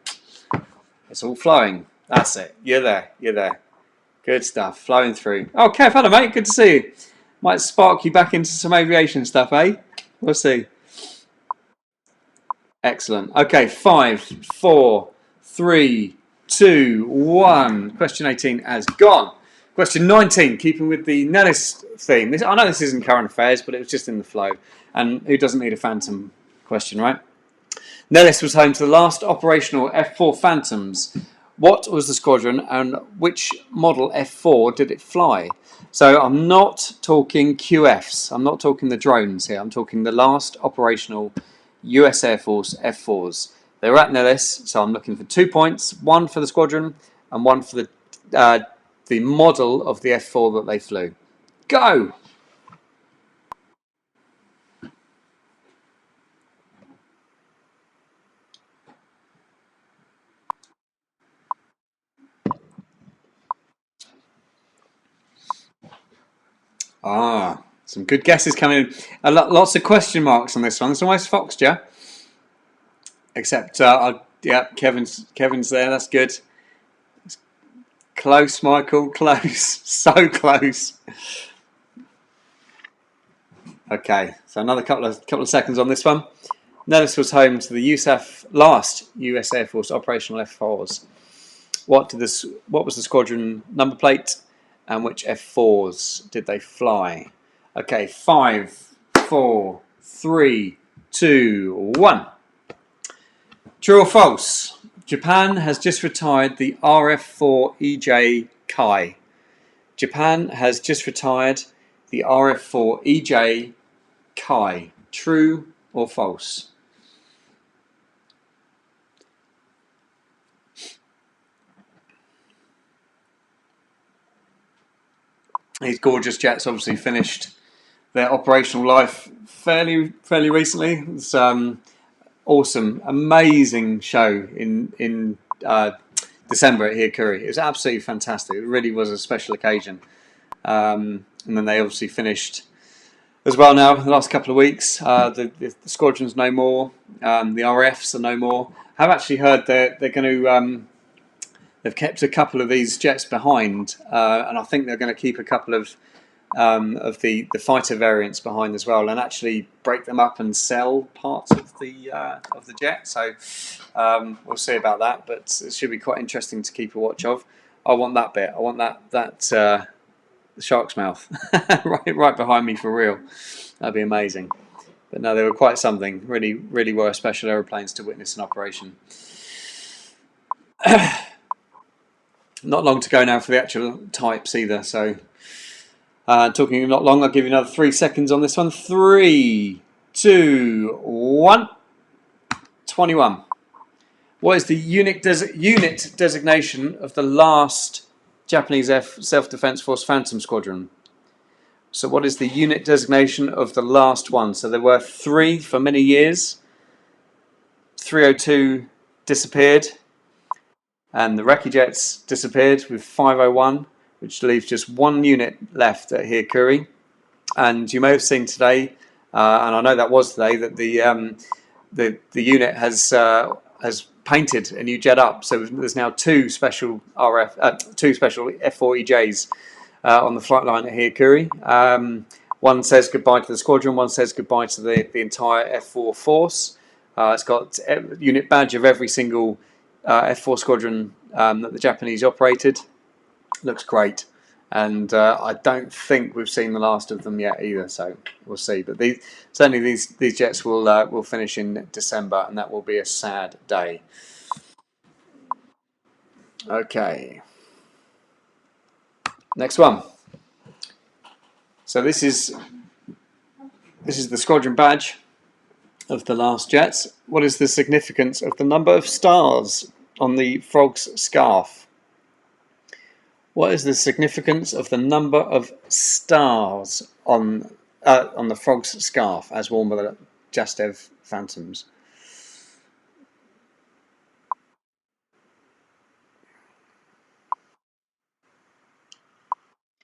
it's all flowing. That's it. You're there. You're there. Good stuff, flowing through. Oh, Kev, hello, mate. Good to see you. Might spark you back into some aviation stuff, eh? We'll see. Excellent. Okay, 5, 4, 3, 2, 1. Question 18 has gone. Question 19, keeping with the NELLIS theme. I know this isn't current affairs, but it was just in the flow. And who doesn't need a Phantom question, right? NELLIS was home to the last operational F4 Phantoms. What was the squadron and which model F4 did it fly? So I'm not talking QFs. I'm not talking the drones here. I'm talking the last operational US Air Force F4s. They were at NELLIS, so I'm looking for 2 points. One for the squadron and one for the model of the F4 that they flew. Go! Ah, some good guesses coming in. Lots of question marks on this one. It's almost Foxja. Except, yeah, Kevin's there. That's good. It's close, Michael. Close. So close. Okay, so another couple of seconds on this one. NELLIS was home to the USAF last US Air Force operational F4s. What was the squadron number plate, and which F4s did they fly? Okay, 5, 4, 3, 2, 1. True or false? Japan has just retired the RF-4EJ Kai. Japan has just retired the RF-4EJ Kai. True or false? These gorgeous jets obviously finished their operational life fairly recently. It's awesome, amazing show in December at Hiokuri. It was absolutely fantastic. It really was a special occasion. And then they obviously finished as well now the last couple of weeks. The squadron's no more. The RFs are no more. I've actually heard they're going to. They've kept a couple of these jets behind, and I think they're going to keep a couple of the fighter variants behind as well, and actually break them up and sell parts of the jet. So we'll see about that, but it should be quite interesting to keep a watch of. I want that bit. I want that shark's mouth right behind me for real. That'd be amazing. But no, they were quite something. Really were special aeroplanes to witness in operation. Not long to go now for the actual types either. So talking not long, I'll give you another 3 seconds on this one. 3, 2, 1. 21. What is the unit designation of the last Japanese Self-Defense Force Phantom Squadron? So what is the unit designation of the last one? So there were 3 for many years. 302 disappeared, and the recce jets disappeared with 501, which leaves just 1 unit left at Hiokuri. And you may have seen today, and I know that was today, that the unit has painted a new jet up. So there's now 2 special F4EJs on the flight line at Hiokuri. One says goodbye to the squadron, one says goodbye to the entire F4 force. It's got a unit badge of every single F4 squadron that the Japanese operated. Looks great. and I don't think we've seen the last of them yet either. So we'll see. But certainly these jets will finish in December, and that will be a sad day. Okay. Next one. So this is the squadron badge of the last jets. What is the significance of the number of stars on the frog's scarf? What is the significance of the number of stars on the frog's scarf as worn by the JASDF Phantoms?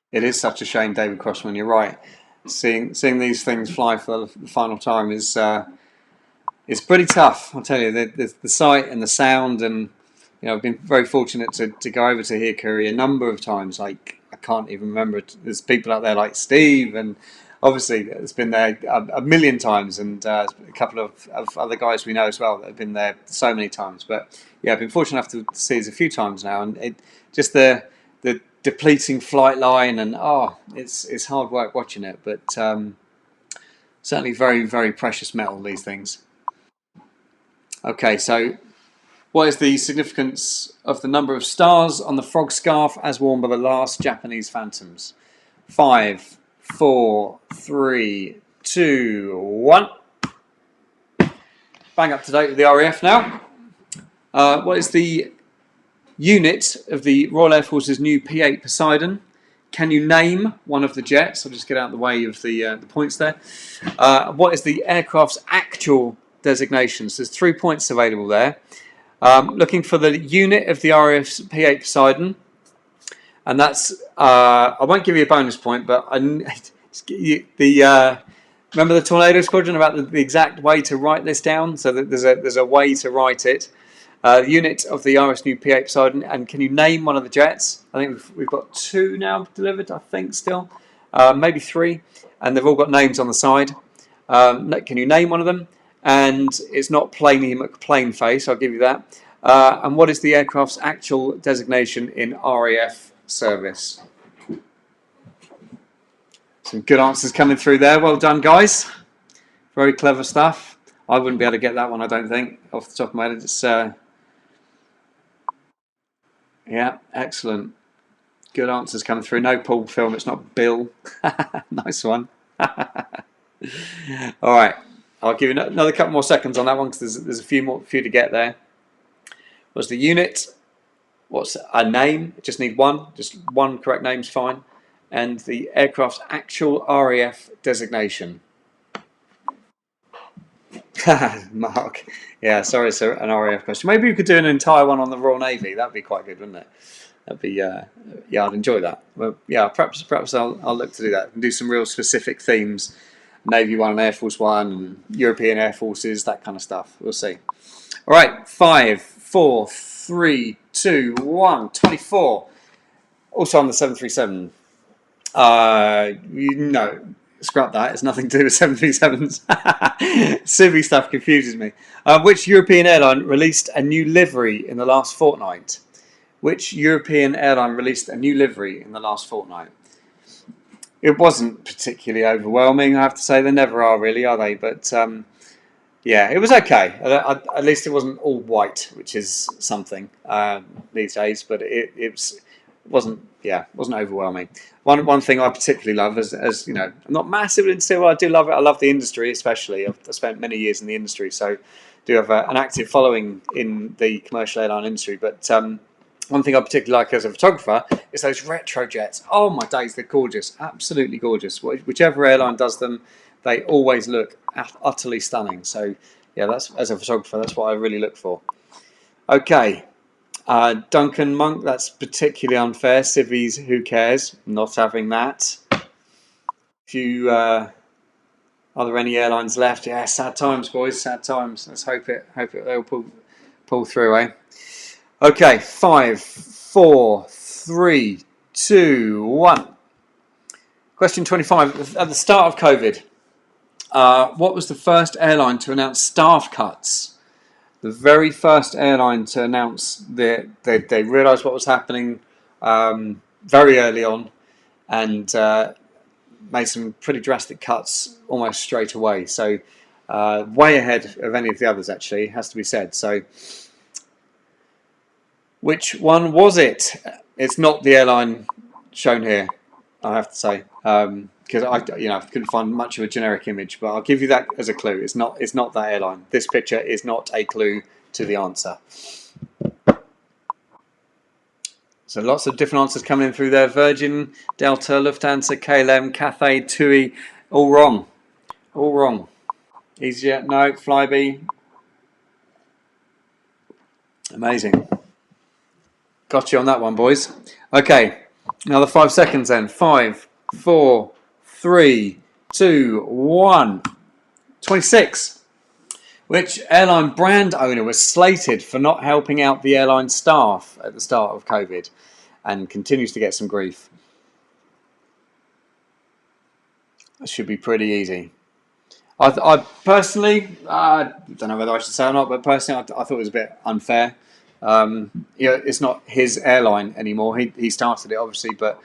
It is such a shame, David Crossman. You're right. Seeing these things fly for the final time is it's pretty tough. I'll tell you, the sight and the sound, and I've been very fortunate to go over to Hikari a number of times. Like, I can't even remember. There's people out there like Steve, and obviously it's been there a million times, and a couple of other guys we know as well that have been there so many times. But yeah, I've been fortunate enough to see it a few times now, and just the depleting flight line, and it's hard work watching it, but certainly very, very precious metal, these things. Okay, so what is the significance of the number of stars on the frog scarf as worn by the last Japanese Phantoms? 5, 4, 3, 2, 1. Bang up to date with the RAF now. What is the unit of the Royal Air Force's new P-8 Poseidon? Can you name one of the jets? I'll just get out of the way of the points there. What is the aircraft's actual designation? So there's 3 points available there. Looking for the unit of the RAF's P-8 Poseidon, and that's I won't give you a bonus point, but remember the Tornado Squadron, about the exact way to write this down. So that there's a way to write it. Unit of the RS new P-8 Poseidon, and can you name one of the jets? I think we've got 2 now delivered, I think, still. Maybe 3, and they've all got names on the side. Can you name one of them? And it's not Planey McPlane face, I'll give you that. And what is the aircraft's actual designation in RAF service? Some good answers coming through there. Well done, guys. Very clever stuff. I wouldn't be able to get that one, I don't think, off the top of my head. It's yeah, excellent. Good answers coming through. No Paul film, it's not Bill. Nice one. All right, I'll give you another couple more seconds on that one, because there's a few to get there. What's the unit? What's a name? Just need one. Just one correct name's fine. And the aircraft's actual RAF designation. Mark. Yeah, sorry, sir, an RAF question. Maybe we could do an entire one on the Royal Navy. That'd be quite good, wouldn't it? That'd be yeah, I'd enjoy that. Well, yeah, perhaps I'll look to do that and do some real specific themes. Navy one and Air Force one and European Air Forces, that kind of stuff. We'll see. All right, 5, 4, 3, 2, 1, 24. Also on the 737. No, scrap that. It's nothing to do with 737s. Civi stuff confuses me. Which European airline released a new livery in the last fortnight? Which European airline released a new livery in the last fortnight? It wasn't particularly overwhelming, I have to say. They never are, really, are they? But yeah, it was okay. At least it wasn't all white, which is something these days. But it wasn't overwhelming. One thing I particularly love, as you know, I'm not massively into civil. I do love it. I love the industry, especially. I've spent many years in the industry, so do have an active following in the commercial airline industry. But one thing I particularly like as a photographer is those retro jets. Oh my days, they're gorgeous, absolutely gorgeous. Whichever airline does them, they always look utterly stunning. So yeah, that's, as a photographer, that's what I really look for. Okay. Duncan Monk, that's particularly unfair. Civies, who cares? Not having that. Are there any airlines left? Yeah, sad times, boys, sad times. Let's hope they'll pull through, eh? Okay, 5, 4, 3, 2, 1. Question 25. At the start of COVID, what was the first airline to announce staff cuts? The very first airline to announce that they realised what was happening very early on, and made some pretty drastic cuts almost straight away. So way ahead of any of the others, actually, has to be said. So which one was it? It's not the airline shown here, I have to say, because I couldn't find much of a generic image. But I'll give you that as a clue. It's not that airline. This picture is not a clue to the answer. So lots of different answers coming in through there. Virgin, Delta, Lufthansa, KLM, Cathay, TUI, all wrong. All wrong. EasyJet, no. Flybe. Amazing. Got you on that one, boys. Okay, another 5 seconds then. 5, 4, 3, 2, 1. 26. Which airline brand owner was slated for not helping out the airline staff at the start of COVID and continues to get some grief? That should be pretty easy. I personally, I don't know whether I should say or not, but personally I thought it was a bit unfair. It's not his airline anymore. He started it, obviously, but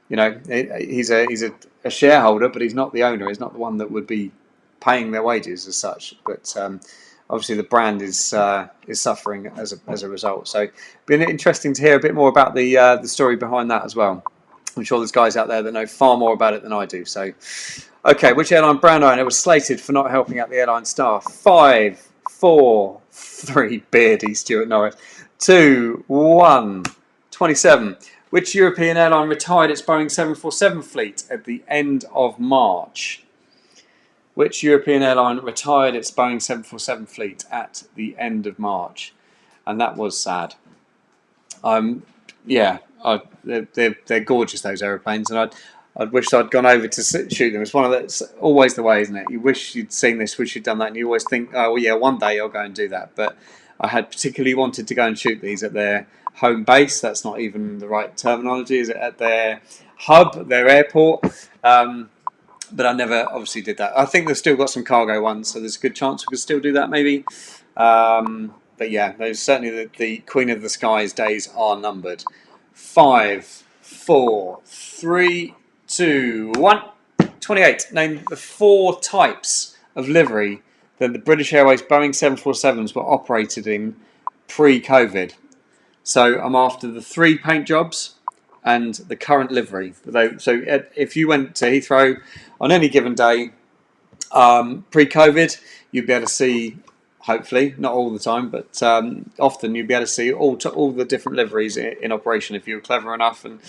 he's a shareholder, but he's not the owner. He's not the one that would be paying their wages as such. But obviously, the brand is suffering as a result. So, been interesting to hear a bit more about the story behind that as well. I'm sure there's guys out there that know far more about it than I do. So, okay, which airline brand owner was slated for not helping out the airline staff? 5, 4, 3. Beardy Stuart Norris. 2, 1. 27. Which European airline retired its Boeing 747 fleet at the end of March? Which European airline retired its Boeing 747 fleet at the end of March? And that was sad. They're gorgeous, those aeroplanes, and I'd wish I'd gone over to shoot them. It's it's always the way, isn't it? You wish you'd seen this, wish you'd done that, and you always think, oh well, yeah, one day I'll go and do that. But I had particularly wanted to go and shoot these at their home base. That's not even the right terminology, is it? At their hub, their airport. But I never obviously did that. I think they've still got some cargo ones, so there's a good chance we could still do that maybe. But yeah, there's certainly the Queen of the Skies days are numbered. 5, 4, 3, 2, 1. 28. Name the 4 types of livery that the British Airways Boeing 747s were operated in pre-COVID. So I'm after the 3 paint jobs and the current livery. So if you went to Heathrow on any given day pre-COVID, you'd be able to see, hopefully, not all the time, but often you'd be able to see all the different liveries in operation if you were clever enough and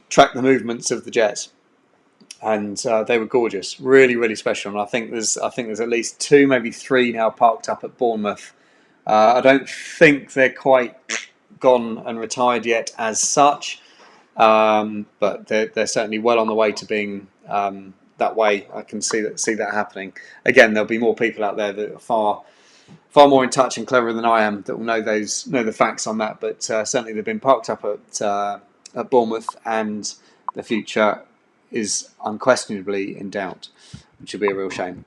track the movements of the jets. And they were gorgeous, really, really special. And I think there's at least 2, maybe 3 now parked up at Bournemouth. I don't think they're quite gone and retired yet as such, but they're certainly well on the way to being that way. I can see that happening. Again, there'll be more people out there that are far more in touch and cleverer than I am that will know the facts on that. But certainly they've been parked up at Bournemouth, and the future is unquestionably in doubt, which would be a real shame.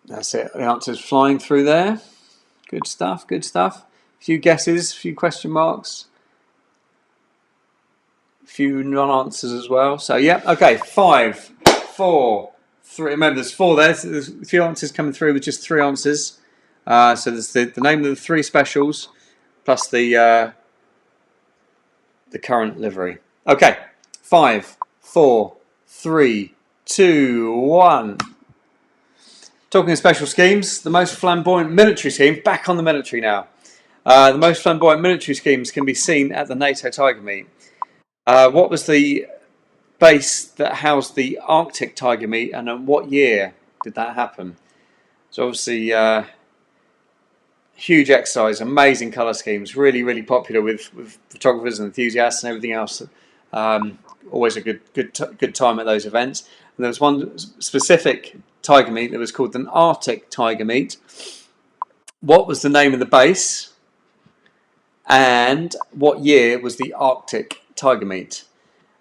That's it. The answer's flying through there. Good stuff, good stuff. A few guesses, a few question marks. A few non-answers as well. So, yeah, okay. 5, 4, 3. Remember, there's 4 there. So there's a few answers coming through with just 3 answers. So there's the name of the 3 specials plus the current livery. Okay. 5, 4, 3, 2, 1. Talking of special schemes, the most flamboyant military scheme, back on the military now. The most flamboyant military schemes can be seen at the NATO Tiger Meet. What was the base that housed the Arctic Tiger Meet, and in what year did that happen? So obviously, huge exercise, amazing colour schemes, really, really popular with photographers and enthusiasts and everything else. Always a good time at those events. And there was one specific Tiger Meet that was called the Arctic Tiger Meet. What was the name of the base? And what year was the Arctic Tiger Meet?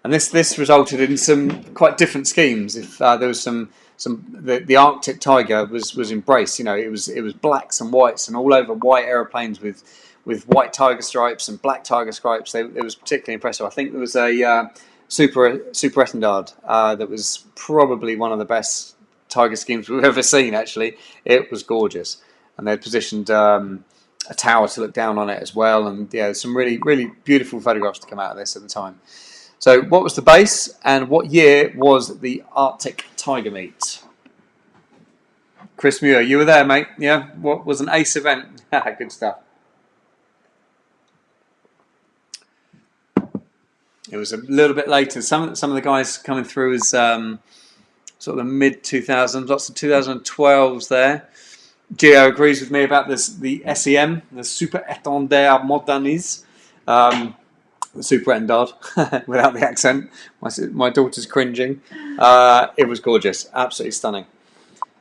And this resulted in some quite different schemes. If there was the Arctic tiger was embraced. You know, it was blacks and whites and all over white aeroplanes with with white tiger stripes and black tiger stripes. It was particularly impressive. I think there was a super etendard that was probably one of the best tiger schemes we've ever seen. Actually, it was gorgeous, and they'd positioned a tower to look down on it as well. And yeah, some really beautiful photographs to come out of this at the time. So, what was the base, and what year was the Arctic Tiger Meet? Chris Muir, you were there, mate. Yeah, what was an ace event? Good stuff. It was a little bit later. Some of the guys coming through as sort of the mid 2000s, lots of 2012s there. Gio agrees with me about this. The SEM, the Super Étendard Modernise. The Super Étendard, without the accent. My daughter's cringing. It was gorgeous, absolutely stunning.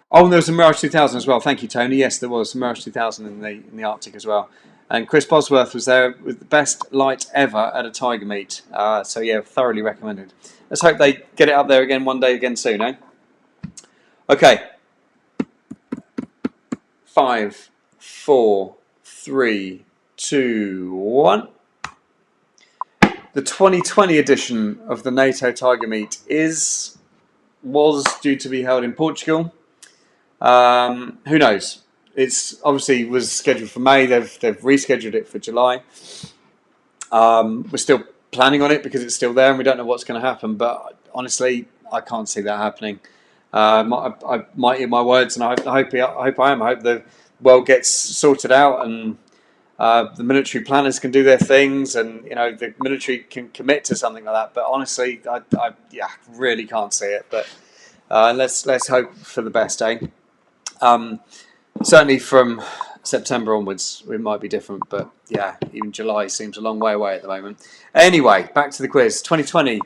Oh, and there was a Mirage 2000 as well. Thank you, Tony. Yes, there was a Mirage 2000 in the Arctic as well. And Chris Bosworth was there with the best light ever at a tiger meet. So yeah, thoroughly recommended. Let's hope they get it up there again one day again soon, eh? Okay. 5, 4, 3, 2, 1. The 2020 edition of the NATO Tiger Meet was due to be held in Portugal. Who knows? It's obviously was scheduled for May. They've rescheduled it for July. We're still planning on it because it's still there and we don't know what's going to happen. But honestly, I can't see that happening. I might eat my words, and I hope I am. I hope the world gets sorted out and the military planners can do their things, and the military can commit to something like that. But honestly, I really can't see it. But let's hope for the best, eh? Certainly from September onwards, it might be different. But yeah, even July seems a long way away at the moment. Anyway, back to the quiz. 2020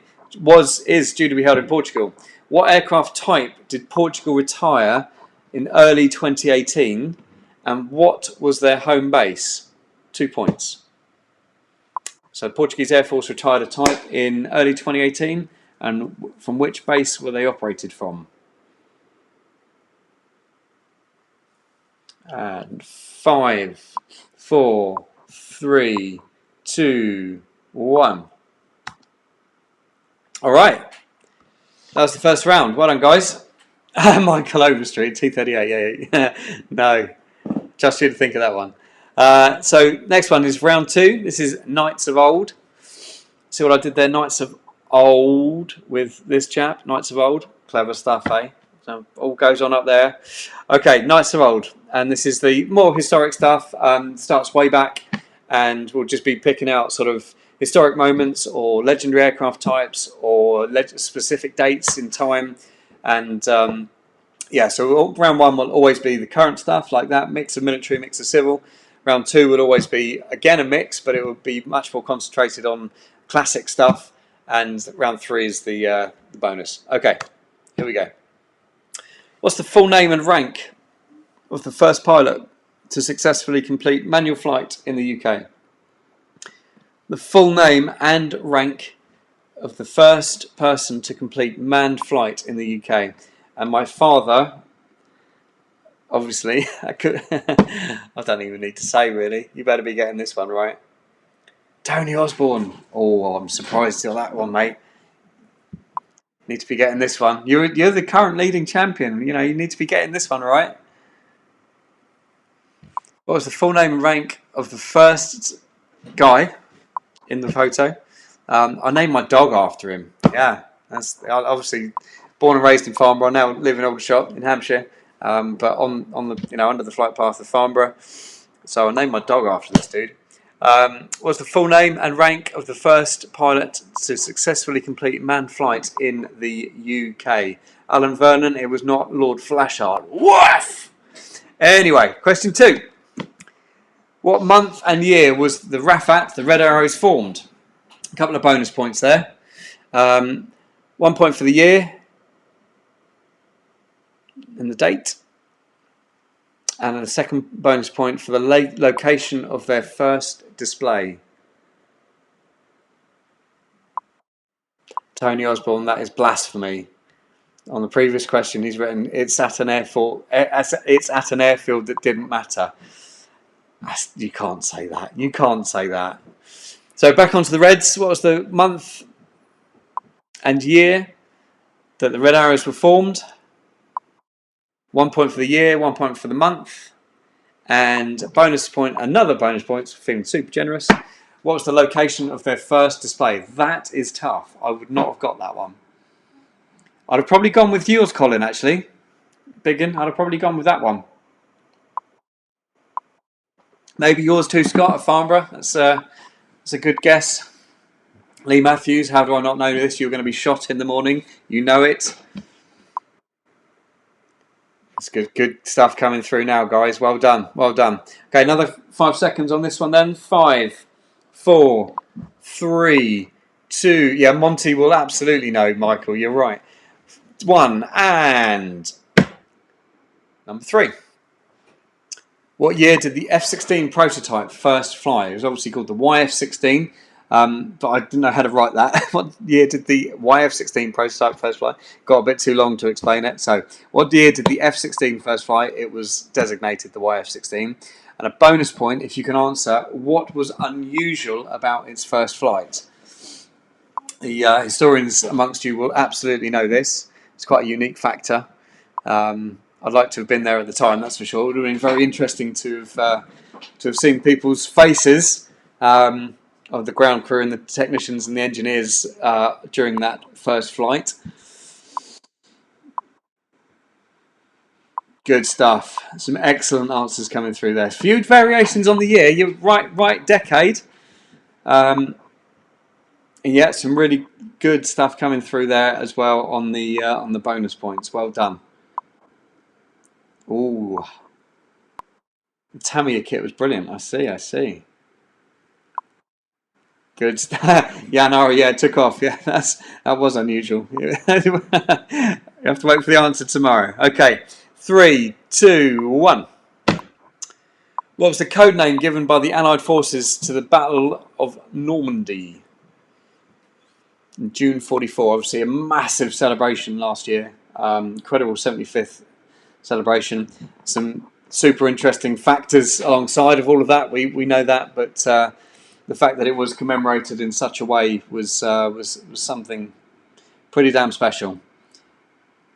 is due to be held in Portugal. What aircraft type did Portugal retire in early 2018, and what was their home base? 2 points. So Portuguese Air Force retired a type in early 2018, and from which base were they operated from? And 5, 4, 3, 2, 1. All right. That was the first round. Well done, guys. Michael Overstreet, T38. Yeah. No, just you to think of that one. So next one is round 2. This is Knights of Old. See what I did there? Knights of Old with this chap. Knights of Old. Clever stuff, eh? So all goes on up there. Okay, Knights of Old. And this is the more historic stuff. Starts way back, and we'll just be picking out sort of historic moments or legendary aircraft types or specific dates in time. And yeah, so round 1 will always be the current stuff like that, mix of military, mix of civil. Round 2 would always be, again, a mix, but it would be much more concentrated on classic stuff. And round 3 is the bonus. Okay, here we go. What's the full name and rank of the first pilot to successfully complete manual flight in the UK? The full name and rank of the first person to complete manned flight in the UK. And my father, obviously, I don't even need to say really. You better be getting this one right. Tony Osborne. Oh, I'm surprised at that one, mate. Need to be getting this one. You're the current leading champion. You need to be getting this one right. What was the full name and rank of the first guy in the photo? I named my dog after him. Yeah, that's obviously born and raised in Farnborough. Now live in Aldershot in Hampshire, but on the under the flight path of Farnborough. So I named my dog after this dude. What was the full name and rank of the first pilot to successfully complete manned flight in the UK? Alan Vernon. It was not Lord Flashard. Woof! Anyway, question 2. What month and year was the RAFAT, the Red Arrows, formed? A couple of bonus points there. 1 point for the year and the date. And a second bonus point for the location of their first display. Tony Osborne, that is blasphemy. On the previous question, he's written, it's at an airfield that didn't matter. You can't say that. You can't say that. So back onto the Reds. What was the month and year that the Red Arrows were formed? 1 point for the year, 1 point for the month, and bonus point, another bonus point, feeling super generous. What was the location of their first display? That is tough. I would not have got that one. I'd have probably gone with yours, Colin, actually. Biggin, I'd have probably gone with that one. Maybe yours too, Scott, at Farnborough. That's a good guess. Lee Matthews, how do I not know this? You're going to be shot in the morning. You know it. It's good stuff coming through now, guys. Well done. Well done. Okay, another 5 seconds on this one then. 5, 4, 3, 2. Yeah, Monty will absolutely know, Michael. You're right. 1 and number 3. What year did the F-16 prototype first fly? It was obviously called the YF-16, but I didn't know how to write that. What year did the YF-16 prototype first fly? Got a bit too long to explain it. So, what year did the F-16 first fly? It was designated the YF-16. And a bonus point if you can answer what was unusual about its first flight. The historians amongst you will absolutely know this. It's quite a unique factor. I'd like to have been there at the time, that's for sure. It would have been very interesting to have seen people's faces of the ground crew and the technicians and the engineers during that first flight. Good stuff. Some excellent answers coming through there. Few variations on the year. You're right decade. And yeah, some really good stuff coming through there as well on the bonus points. Well done. Ooh, the Tamiya kit was brilliant. I see. Good stuff. Yeah, no, yeah, it took off. Yeah, that was unusual. You have to wait for the answer tomorrow. Okay, 3, 2, 1. What was the code name given by the Allied forces to the Battle of Normandy in June 44? Obviously, a massive celebration last year. Incredible 75th celebration. Some super interesting factors alongside of all of that. We know that, but the fact that it was commemorated in such a way was something pretty damn special.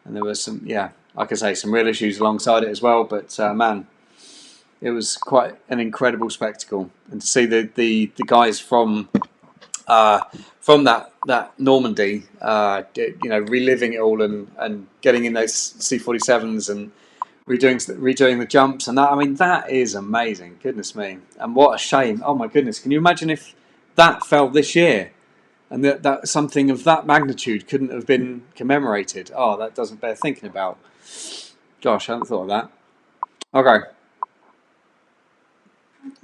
And there was some, yeah, like I say, some real issues alongside it as well. But man, it was quite an incredible spectacle, and to see the guys from that Normandy, reliving it all and getting in those C-47s and redoing the jumps and that. I mean, that is amazing. Goodness me, and what a shame. Oh my goodness, can you imagine if that fell this year, and that something of that magnitude couldn't have been commemorated? Oh, that doesn't bear thinking about. Gosh, I hadn't thought of that. Okay.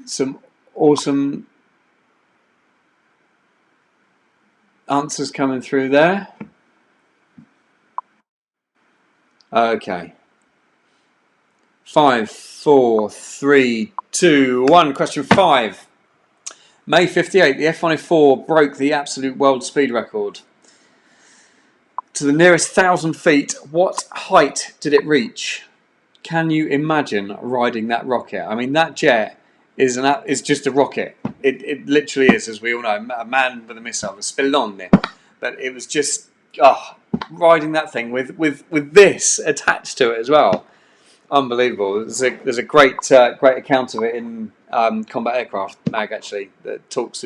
Some awesome answers coming through there. Okay. 5, 4, 3, 2, 1. Question 5. May 58, the F-104 broke the absolute world speed record. To the nearest 1,000 feet, what height did it reach? Can you imagine riding that rocket? I mean, that jet is just a rocket. It literally is, as we all know, a man with a missile, a spillone. But it was just riding that thing with this attached to it as well. Unbelievable. There's a great account of it in Combat Aircraft Mag, actually, that talks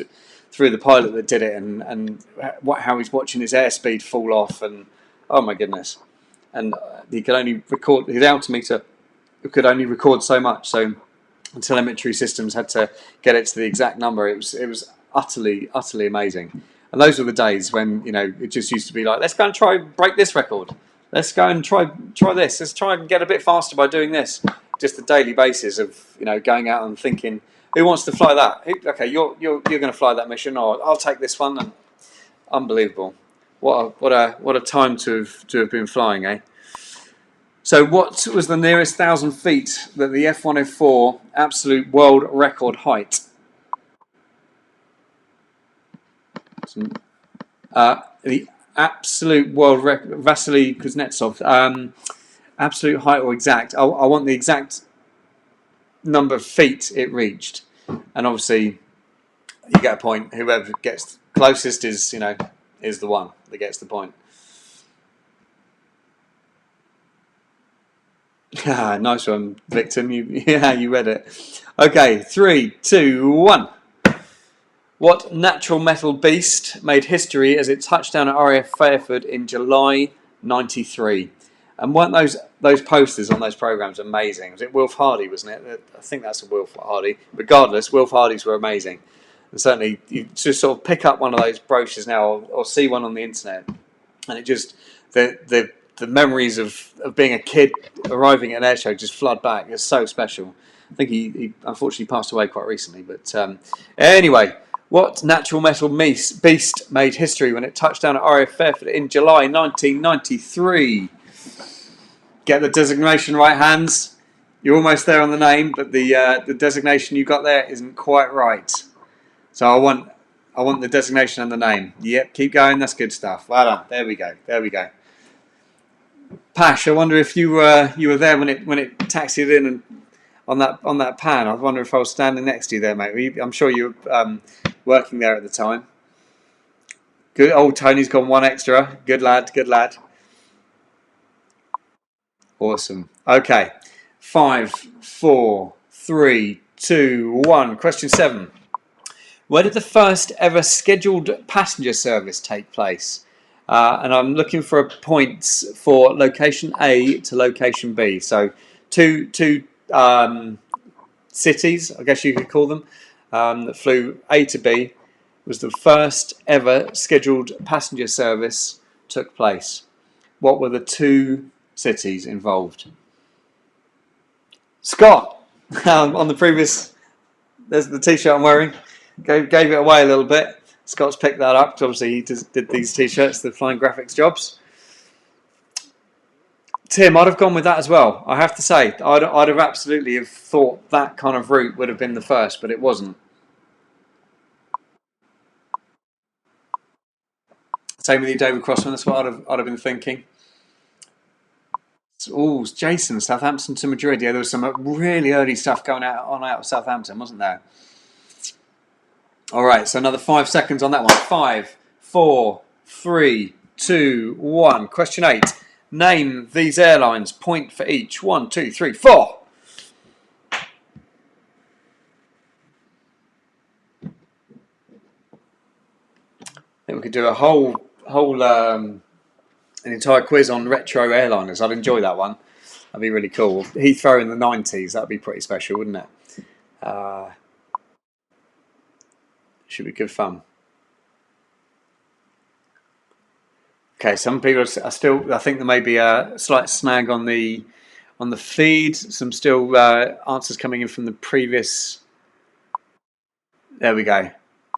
through the pilot that did it and how he's watching his airspeed fall off, and oh my goodness. And he could only record, his altimeter could only record so much, so the telemetry systems had to get it to the exact number. It was utterly amazing. And those were the days when, it just used to be like, let's go and try break this record. Let's go and try this. Let's try and get a bit faster by doing this. Just a daily basis of going out and thinking, who wants to fly that? Okay, you're going to fly that mission, or I'll take this one. And unbelievable. What a time to have been flying, eh? So what was the nearest 1,000 feet that the F-104 absolute world record height? The absolute world record, Vasily Kuznetsov. Absolute height or exact? I want the number of feet it reached, and obviously you get a point. Whoever gets closest is is the one that gets the point. Nice one, Victim. You read it. Okay, 3, 2, 1. What natural metal beast made history as it touched down at RAF Fairford in July '93? And weren't those posters on those programs amazing? Was it Wilf Hardy, wasn't it? I think that's a Wilf Hardy. Regardless, Wilf Hardys were amazing. And certainly, you just sort of pick up one of those brochures now, or see one on the internet, and it just the memories of being a kid arriving at an air show just flood back. It's so special. I think he unfortunately passed away quite recently. But anyway, what natural metal beast made history when it touched down at RAF Fairford in July 1993? Get the designation right, hands. You're almost there on the name, but the designation you got there isn't quite right. So I want the designation and the name. Yep, keep going. That's good stuff. Well done. There we go. Pash, I wonder if you were there when it taxied in and on that pan. I wonder if I was standing next to you there, mate. I'm sure you were working there at the time. Good. Old Tony's gone one extra. Good lad. Awesome. Okay. 5, 4, 3, 2, 1. Question 7. Where did the first ever scheduled passenger service take place? And I'm looking for points for location A to location B. So two cities, I guess you could call them, that flew A to B. Was the first ever scheduled passenger service took place. What were the 2 cities involved? Scott, on the previous, there's the t-shirt I'm wearing, gave it away a little bit. Scott's picked that up because obviously he did these t-shirts, the Flying Graphics jobs. Tim, I'd have gone with that as well. I have to say, I'd have absolutely have thought that kind of route would have been the first, but it wasn't. Same with you, David Crossman. That's what I'd have been thinking. Oh, Jason, Southampton to Madrid. Yeah, there was some really early stuff going out of Southampton, wasn't there? All right, so another 5 seconds on that one. 5, 4, 3, 2, 1. Question 8. Name these airlines. Point for each. 1, 2, 3, 4. I think we could do a whole an entire quiz on retro airliners. I'd enjoy that one. That'd be really cool. Heathrow in the 90s. That'd be pretty special, wouldn't it? Should be good fun. Okay, some people are still. I think there may be a slight snag on the feed. Some still answers coming in from the previous. There we go.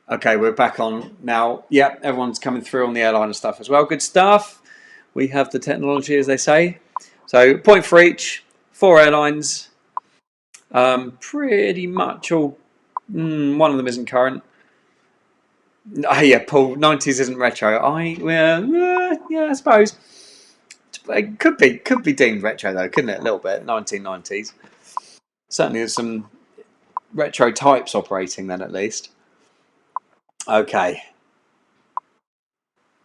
Okay, we're back on now. Yep, everyone's coming through on the airline stuff as well. Good stuff. We have the technology, as they say. So, point for each. 4 airlines. Pretty much all. One of them isn't current. Yeah, Paul. 90s isn't retro. Yeah, I suppose it could be deemed retro though, couldn't it? A little bit. 1990s. Certainly, there's some retro types operating then, at least. Okay.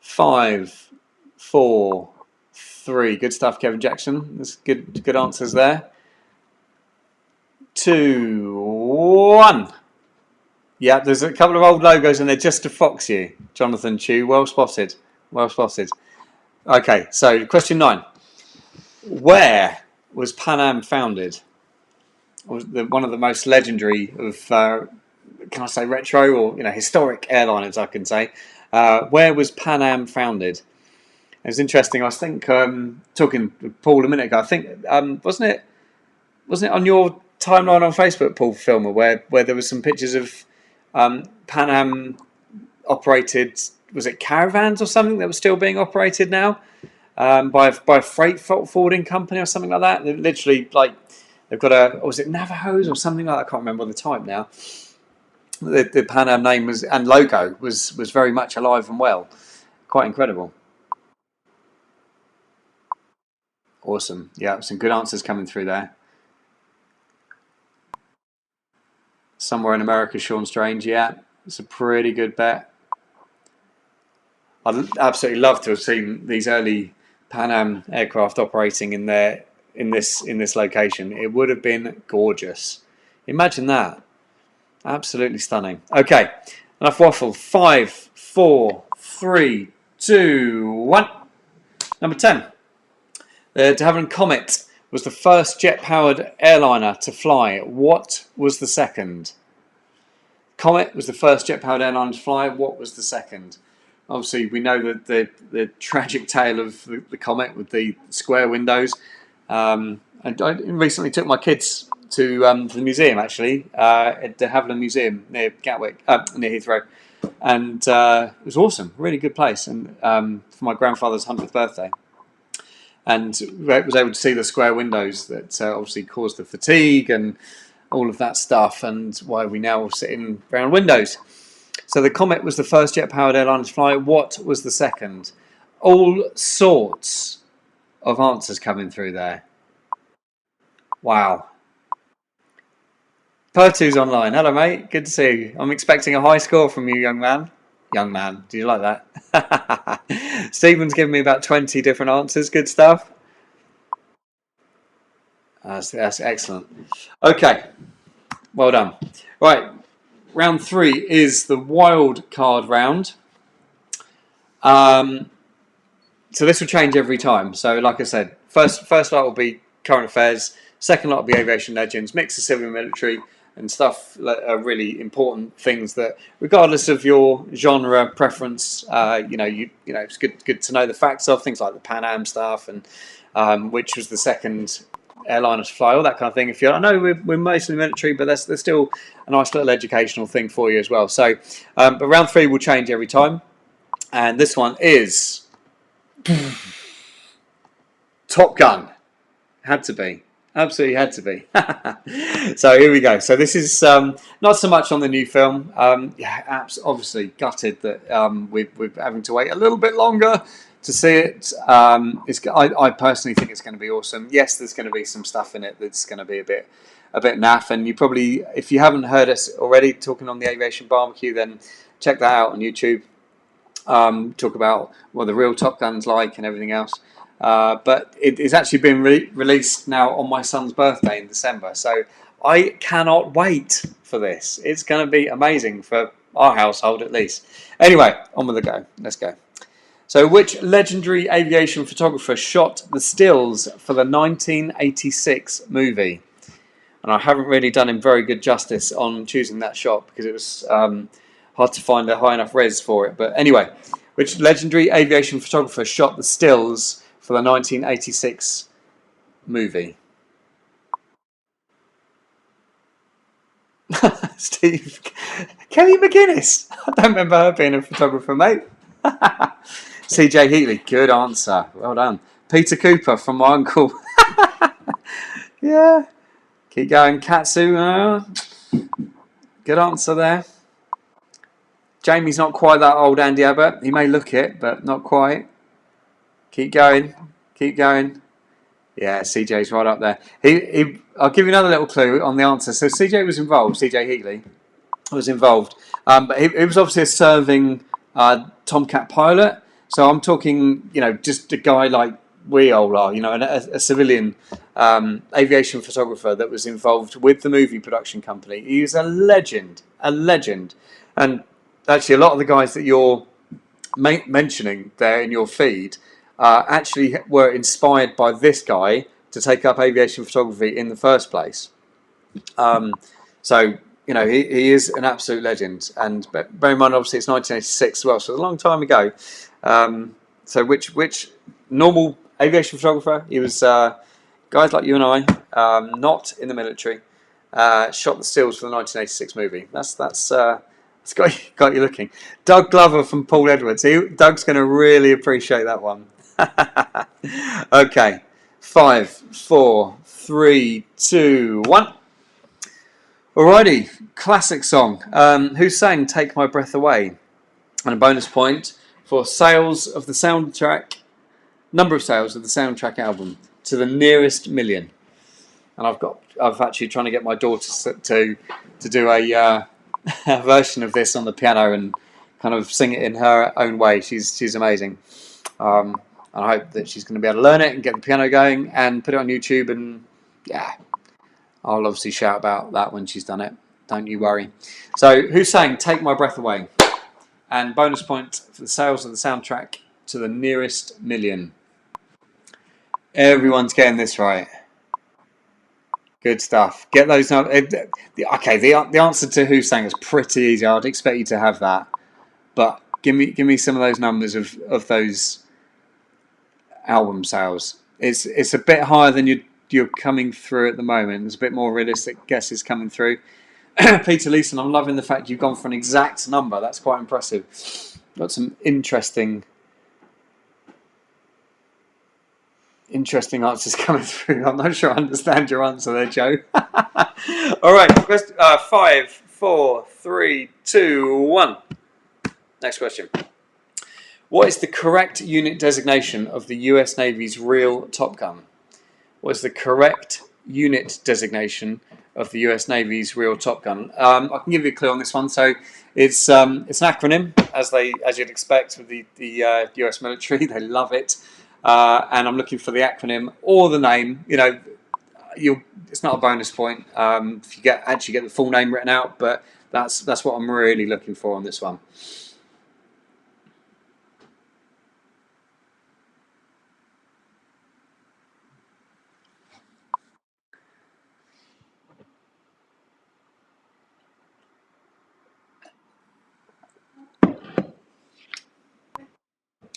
5, 4, 3. Good stuff, Kevin Jackson. There's good answers there. 2, 1. Yeah, there's a couple of old logos and they're just to fox you, Jonathan Chu. Well spotted. Okay, so question 9. Where was Pan Am founded? One of the most legendary of, can I say retro or historic airliners, I can say. Where was Pan Am founded? It was interesting. I was talking with Paul a minute ago. I think wasn't it on your timeline on Facebook, Paul Filmer, where there was some pictures of Pan Am operated, was it caravans or something that was still being operated now by a freight forwarding company or something like that? They're literally they've got was it Navajos or something like that? I can't remember the type now. The Pan Am name and logo was very much alive and well. Quite incredible. Awesome. Yeah, some good answers coming through there. Somewhere in America, Sean Strange. Yeah, it's a pretty good bet. I'd absolutely love to have seen these early Pan Am aircraft operating in this location. It would have been gorgeous. Imagine that. Absolutely stunning. Okay, enough waffle. 5, 4, 3, 2, 1. Number 10. The de Havilland Comet was the first jet-powered airliner to fly. What was the second? Comet was the first jet-powered airliner to fly. What was the second? Obviously, we know that the tragic tale of the Comet with the square windows. And I recently took my kids to the museum, actually, at the Havilland Museum near Gatwick, near Heathrow. And it was awesome, really good place. And for my grandfather's 100th birthday. And I was able to see the square windows that obviously caused the fatigue and all of that stuff, and why we now sit in round windows. So the Comet was the first jet-powered airline to fly. What was the second? All sorts of answers coming through there. Wow. Pertu's online. Hello, mate. Good to see you. I'm expecting a high score from you, young man. Young man. Do you like that? Stephen's given me about 20 different answers. Good stuff. That's excellent. Okay. Well done. Right. Round 3 is the wild card round. So this will change every time. So like I said, first lot will be current affairs. Second lot will be aviation legends, mix of civil and military, and stuff that are really important things that, regardless of your genre preference, you know, it's good to know the facts of things like the Pan Am stuff and which was the second airliner to fly, all that kind of thing. If you, I know we're mostly military, but there's still a nice little educational thing for you as well. So, but round 3 will change every time, and this one is Top Gun. Had to be. Absolutely had to be. So here we go. So this is not so much on the new film. Yeah, obviously gutted that we're having to wait a little bit longer to see it. I personally think it's going to be awesome. Yes, there's going to be some stuff in it that's going to be a bit naff. And you probably, if you haven't heard us already talking on the Aviation Barbecue, then check that out on YouTube. Talk about what the real Top Gun's like and everything else. But it is actually been released now on my son's birthday in December. So I cannot wait for this. It's going to be amazing for our household at least. Anyway, on with the go. Let's go. So which legendary aviation photographer shot the stills for the 1986 movie? And I haven't really done him very good justice on choosing that shot because it was hard to find a high enough res for it. But anyway, which legendary aviation photographer shot the stills for the 1986 movie? Steve. Kelly McGuinness. I don't remember her being a photographer, mate. CJ Heatley. Good answer. Well done. Peter Cooper from my uncle. Yeah. Keep going. Katsu. Good answer there. Jamie's not quite that old, Andy Abbott. He may look it, but not quite. Keep going. Keep going. Yeah, CJ's right up there. I'll give you another little clue on the answer. So CJ was involved. CJ Heatley was involved. But he was obviously a serving Tomcat pilot. So I'm talking, you know, just a guy like we all are, you know, a civilian aviation photographer that was involved with the movie production company. He was a legend. And actually, a lot of the guys that you're mentioning there in your feed actually were inspired by this guy to take up aviation photography in the first place. So, you know, he is an absolute legend. And bear in mind, obviously, it's 1986 as well, so it's a long time ago. So which normal aviation photographer? He was guys like you and I, not in the military, shot the stills for the 1986 movie. That's it's got you looking. Doug Glover from Paul Edwards. Doug's going to really appreciate that one. Okay. 5, 4, 3, 2, 1. Alrighty. Classic song. Who sang Take My Breath Away? And a bonus point for sales of the soundtrack, number of sales of the soundtrack album to the nearest million. And I've actually trying to get my daughter to to do a version of this on the piano and kind of sing it in her own way. She's amazing. And I hope that she's going to be able to learn it and get the piano going and put it on YouTube. And yeah, I'll obviously shout about that when she's done it. Don't you worry. So who's saying "Take My Breath Away"? And bonus point for the sales of the soundtrack to the nearest million. Everyone's getting this right. Good stuff. Get those. Okay, the answer to who's saying is pretty easy. I'd expect you to have that, but give me some of those numbers of those album sales. It's a bit higher than you're coming through at the moment. There's a bit more realistic guesses coming through. Peter Leeson, I'm loving the fact you've gone for an exact number. That's quite impressive. Got some interesting answers coming through. I'm not sure I understand your answer there, Joe. All right, question, 5, 4, 3, 2, 1. Next question. What is the correct unit designation of the US Navy's real Top Gun? What is the correct unit designation of the US Navy's real Top Gun? I can give you a clue on this one. So it's an acronym, as you'd expect with the US military. They love it. And I'm looking for the acronym or the name. You know, it's not a bonus point if you actually get the full name written out, but that's what I'm really looking for on this one.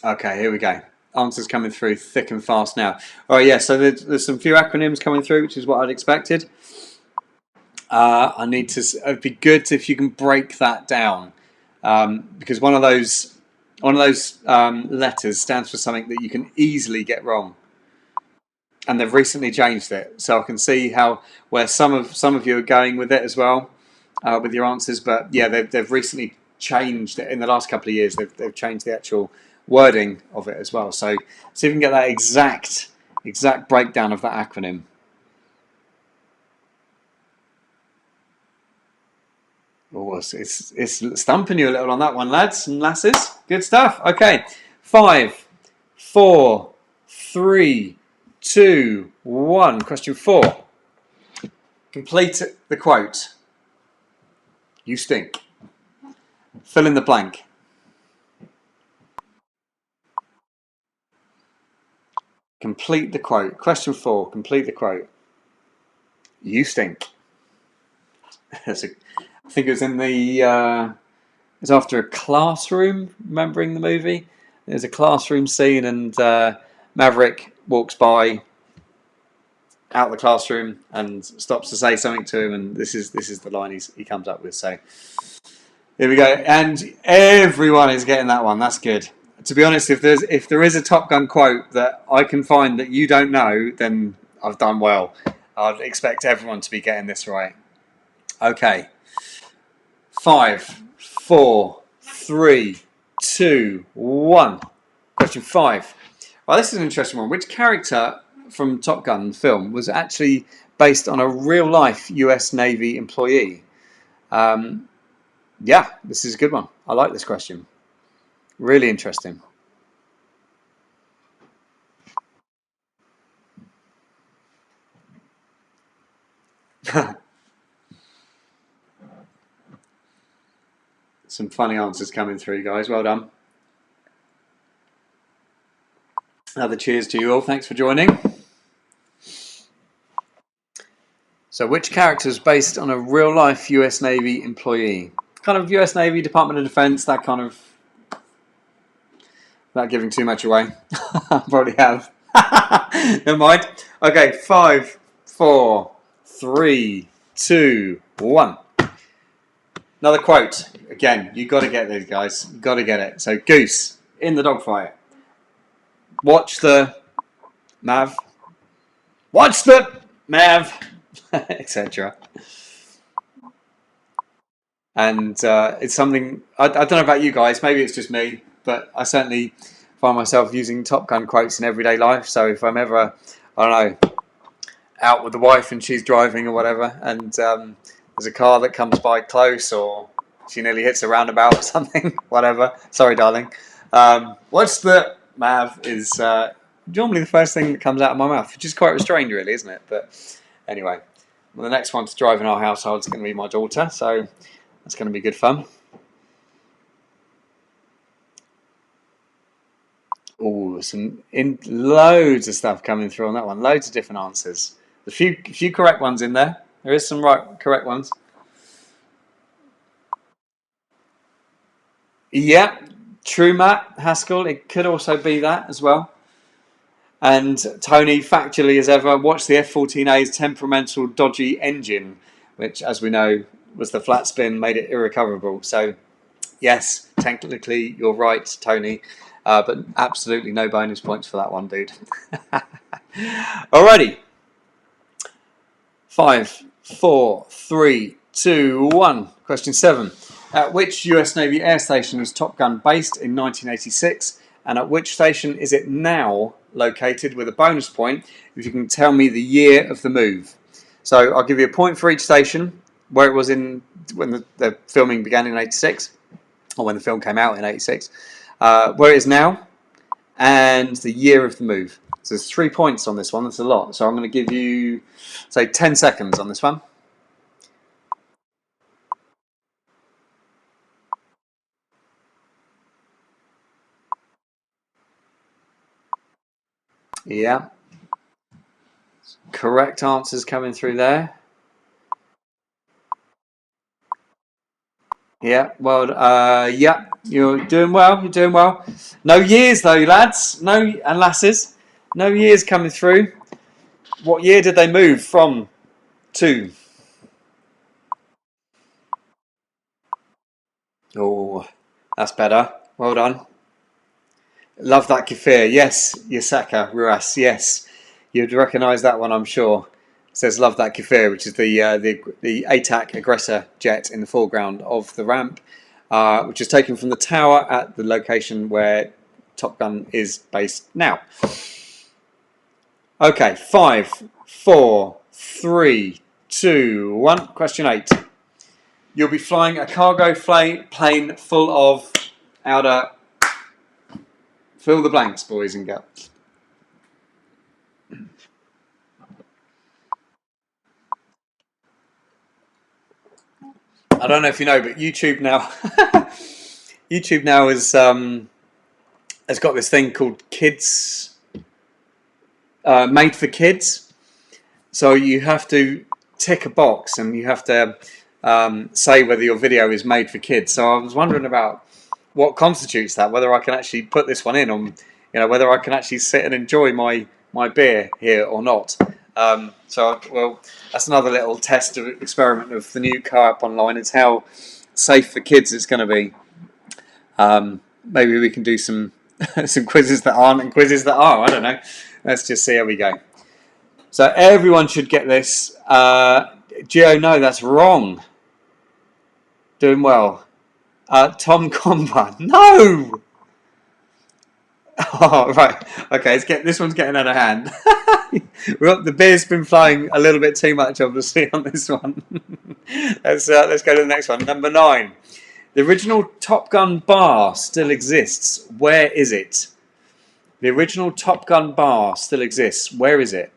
Okay, here we go. Answers coming through thick and fast now. All right, yeah, so there's some few acronyms coming through, which is what I'd expected. It'd be good if you can break that down, because one of those letters stands for something that you can easily get wrong, and they've recently changed it. So I can see where some of you are going with it as well, with your answers. But yeah, they've recently changed it in the last couple of years. They've changed the actual wording of it as well. So see if we can get that exact breakdown of that acronym. Oh, it's stumping you a little on that one, lads and lasses. Good stuff. Okay, 5, 4, 3, 2, 1. Question 4. Complete the quote. You stink. Fill in the blank. Complete the quote. Question 4. Complete the quote. You stink. I think it was in the. It was after a classroom. Remembering the movie, there's a classroom scene, and Maverick walks by out the classroom and stops to say something to him, and this is the line he comes up with. So here we go, and everyone is getting that one. That's good. To be honest, if there is a Top Gun quote that I can find that you don't know, then I've done well. I'd expect everyone to be getting this right. Okay. 5, 4, 3, 2, 1. Question 5. Well, this is an interesting one. Which character from Top Gun film was actually based on a real-life US Navy employee? Yeah, this is a good one. I like this question. Really interesting. Some funny answers coming through, guys. Well done. Another cheers to you all. Thanks for joining. So, which character is based on a real-life US Navy employee? Kind of US Navy, Department of Defense, that kind of... Without giving too much away. I probably have. Never mind. Okay, 5, 4, 3, 2, 1. Another quote. Again, you've got to get these, guys. You've got to get it. So, Goose, in the dogfight. Watch the Mav. Watch the Mav. Etc. And it's something, I don't know about you guys, maybe it's just me, but I certainly find myself using Top Gun quotes in everyday life. So if I'm ever, I don't know, out with the wife and she's driving or whatever, and There's a car that comes by close, or she nearly hits a roundabout or something. Whatever. Sorry, darling. What's the Mav is normally the first thing that comes out of my mouth, which is quite restrained, really, isn't it? But anyway, well, the next one to drive in our household is going to be my daughter, so that's going to be good fun. Oh, loads of stuff coming through on that one. Loads of different answers. A few correct ones in there. There is some correct ones. Yeah, true, Matt Haskell. It could also be that as well. And Tony, factually as ever, watched the F-14A's temperamental, dodgy engine, which, as we know, was the flat spin, made it irrecoverable. So, yes, technically you're right, Tony, but absolutely no bonus points for that one, dude. Alrighty. 5, 4, 3, 2, 1. Question 7. At which US Navy air station was Top Gun based in 1986? And at which station is it now located, with a bonus point if you can tell me the year of the move? So I'll give you a point for each station, where it was in when the filming began in 86, or when the film came out in 86, where it is now, and the year of the move. So there's 3 points on this one. That's a lot. So I'm going to give you, say, 10 seconds on this one. Yeah. Correct answers coming through there. Yeah, well, yeah, you're doing well. You're doing well. No years though, lads. No, and lasses. No years coming through. What year did they move from to? Oh, that's better. Well done. Love that kefir. Yes, Yasaka Ruas. Yes, you'd recognise that one, I'm sure. It says "Love that kefir," which is the ATAC aggressor jet in the foreground of the ramp, which is taken from the tower at the location where Top Gun is based now. Okay, 5, 4, 3, 2, 1. Question 8. You'll be flying a cargo plane full of outer. Fill the blanks, boys and girls. I don't know if you know, but YouTube now, YouTube now has got this thing called Kids, made for kids. So you have to tick a box and you have to say whether your video is made for kids. So I was wondering about what constitutes that, whether I can actually put this one in on, whether I can actually sit and enjoy my beer here or not. Well, that's another little test of experiment of the new COAP online. It's how safe for kids it's going to be. Maybe we can do some some quizzes that aren't and quizzes that are. I don't know. Let's just see how we go. So everyone should get this. Gio, no, that's wrong. Doing well. Tom Comba, no. Oh, right. Okay, this one's getting out of hand. The beer's been flying a little bit too much, obviously, on this one. Let's go to the next one. Number 9. The original Top Gun bar still exists. Where is it? The original Top Gun bar still exists. Where is it?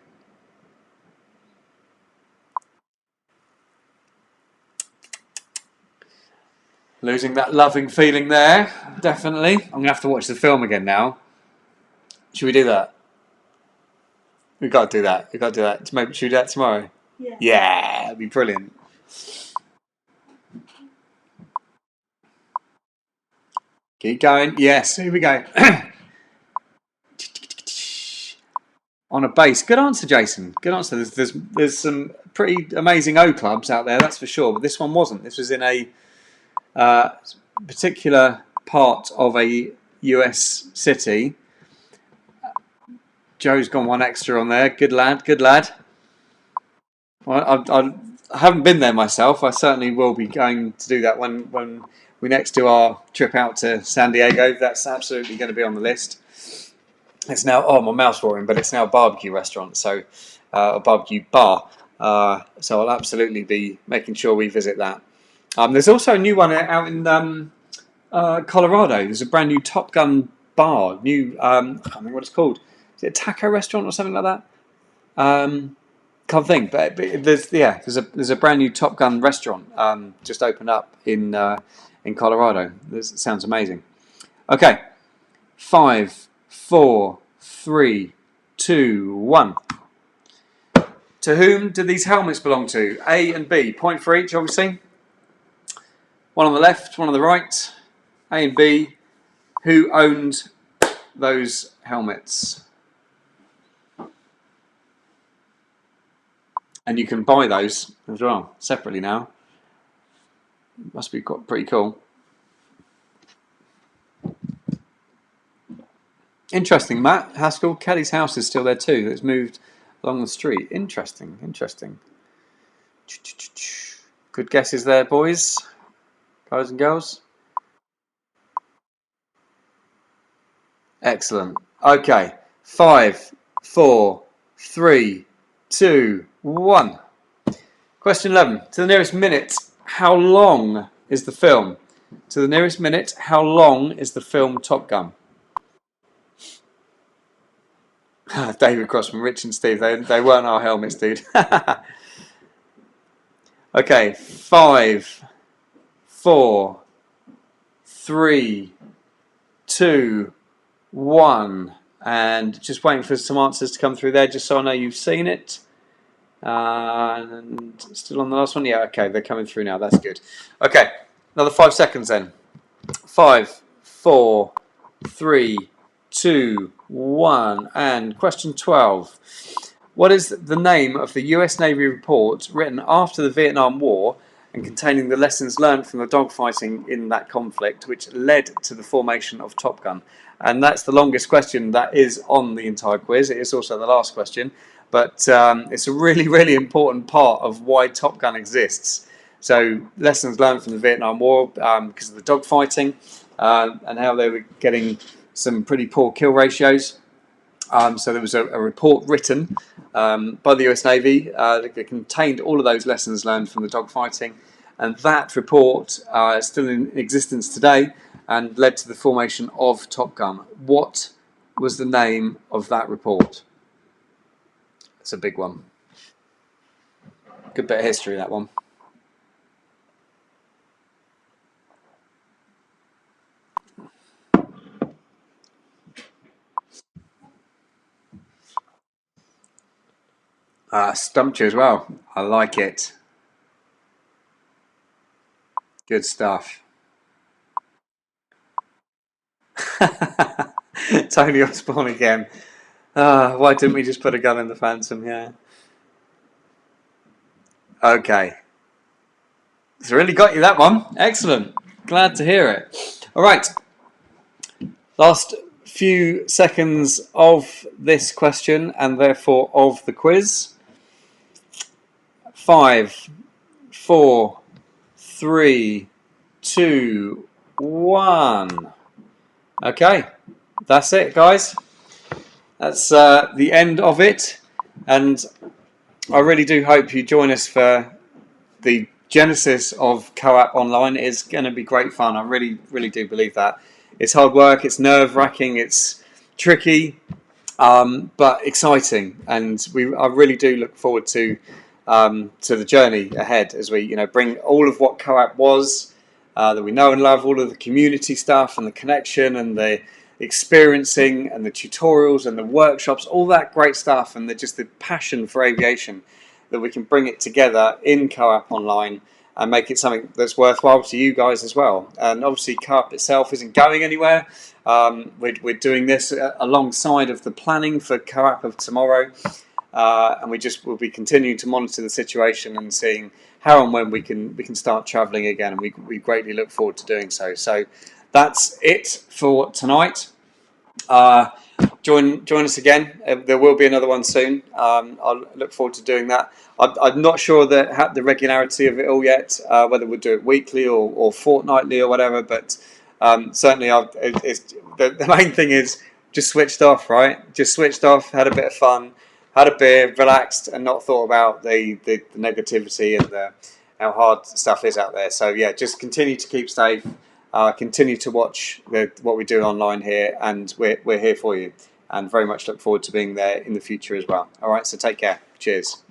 Losing that loving feeling there, definitely. I'm going to have to watch the film again now. Should we do that? We've got to do that. We've got to do that. Should we do that tomorrow? Yeah. Yeah, it'd be brilliant. Keep going. Yes, here we go. On a base. Good answer, Jason. Good answer. There's some pretty amazing O clubs out there, that's for sure. But this one wasn't. This was in a particular part of a US city. Joe's gone one extra on there. Good lad. Good lad. Well, I haven't been there myself. I certainly will be going to do that when we next do our trip out to San Diego. That's absolutely going to be on the list. It's now, oh, my mouth's watering, but it's now a barbecue restaurant, so a barbecue bar. So I'll absolutely be making sure we visit that. There's also a new one out in Colorado. There's a brand new Top Gun bar. New, I can't remember what it's called. Is it a taco restaurant or something like that? Can't think, but there's a brand new Top Gun restaurant just opened up in Colorado. This sounds amazing. Okay, 5, 4, 3, 2, 1. To whom do these helmets belong to? A and B. Point for each, obviously. One on the left, one on the right. A and B. Who owned those helmets? And you can buy those as well, separately now. Must be pretty cool. Interesting, Matt Haskell. Kelly's house is still there too. It's moved along the street. Interesting, interesting. Good guesses there, boys and girls. Excellent. Okay, 5, 4, 3, 2, 1. Question 11. To the nearest minute, how long is the film? To the nearest minute, how long is the film Top Gun? David Crossman, Rich and Steve, they weren't our helmets, dude. Okay, 5, 4, 3, 2, 1. And just waiting for some answers to come through there, just so I know you've seen it. And still on the last one? Yeah, okay, they're coming through now. That's good. Okay, another 5 seconds then. 5, 4, 3, 2, 1. And question 12. What is the name of the US Navy report written after the Vietnam War and containing the lessons learned from the dogfighting in that conflict, which led to the formation of Top Gun? And that's the longest question that is on the entire quiz. It is also the last question, but it's a really, really important part of why Top Gun exists. So lessons learned from the Vietnam War because of the dogfighting and how they were getting some pretty poor kill ratios. So there was a report written by the US Navy that contained all of those lessons learned from the dogfighting, and that report is still in existence today and led to the formation of Top Gun. What was the name of that report? It's a big one. Good bit of history, that one. Stumped you as well. I like it. Good stuff. Tony Osborne again. Why didn't we just put a gun in the Phantom? Yeah. Okay. It's really got you, that one. Excellent. Glad to hear it. All right. Last few seconds of this question and therefore of the quiz. 5, 4, 3, 2, 1. Okay, that's it, guys. That's the end of it, and I really do hope you join us for the genesis of COAP Online. It's going to be great fun. I really, really do believe that. It's hard work, it's nerve-wracking, it's tricky, but exciting, and I really do look forward to the journey ahead as we bring all of what COAP was, that we know and love, all of the community stuff and the connection and the experiencing and the tutorials and the workshops, all that great stuff, and just the passion for aviation, that we can bring it together in COAP Online and make it something that's worthwhile to you guys as well. And obviously COAP itself isn't going anywhere. We're doing this alongside of the planning for COAP of tomorrow, and we'll be continuing to monitor the situation and seeing how and when we can start travelling again, and we greatly look forward to doing so. So that's it for tonight. Join us again. There will be another one soon. I'll look forward to doing that. I'm not sure the regularity of it all yet, whether we'll do it weekly or fortnightly or whatever, but certainly the main thing is just switched off, right? Just switched off, had a bit of fun, had a beer, relaxed, and not thought about the negativity and how hard stuff is out there. So yeah, just continue to keep safe. Continue to watch what we do online here, and we're here for you, and very much look forward to being there in the future as well. All right, so take care. Cheers.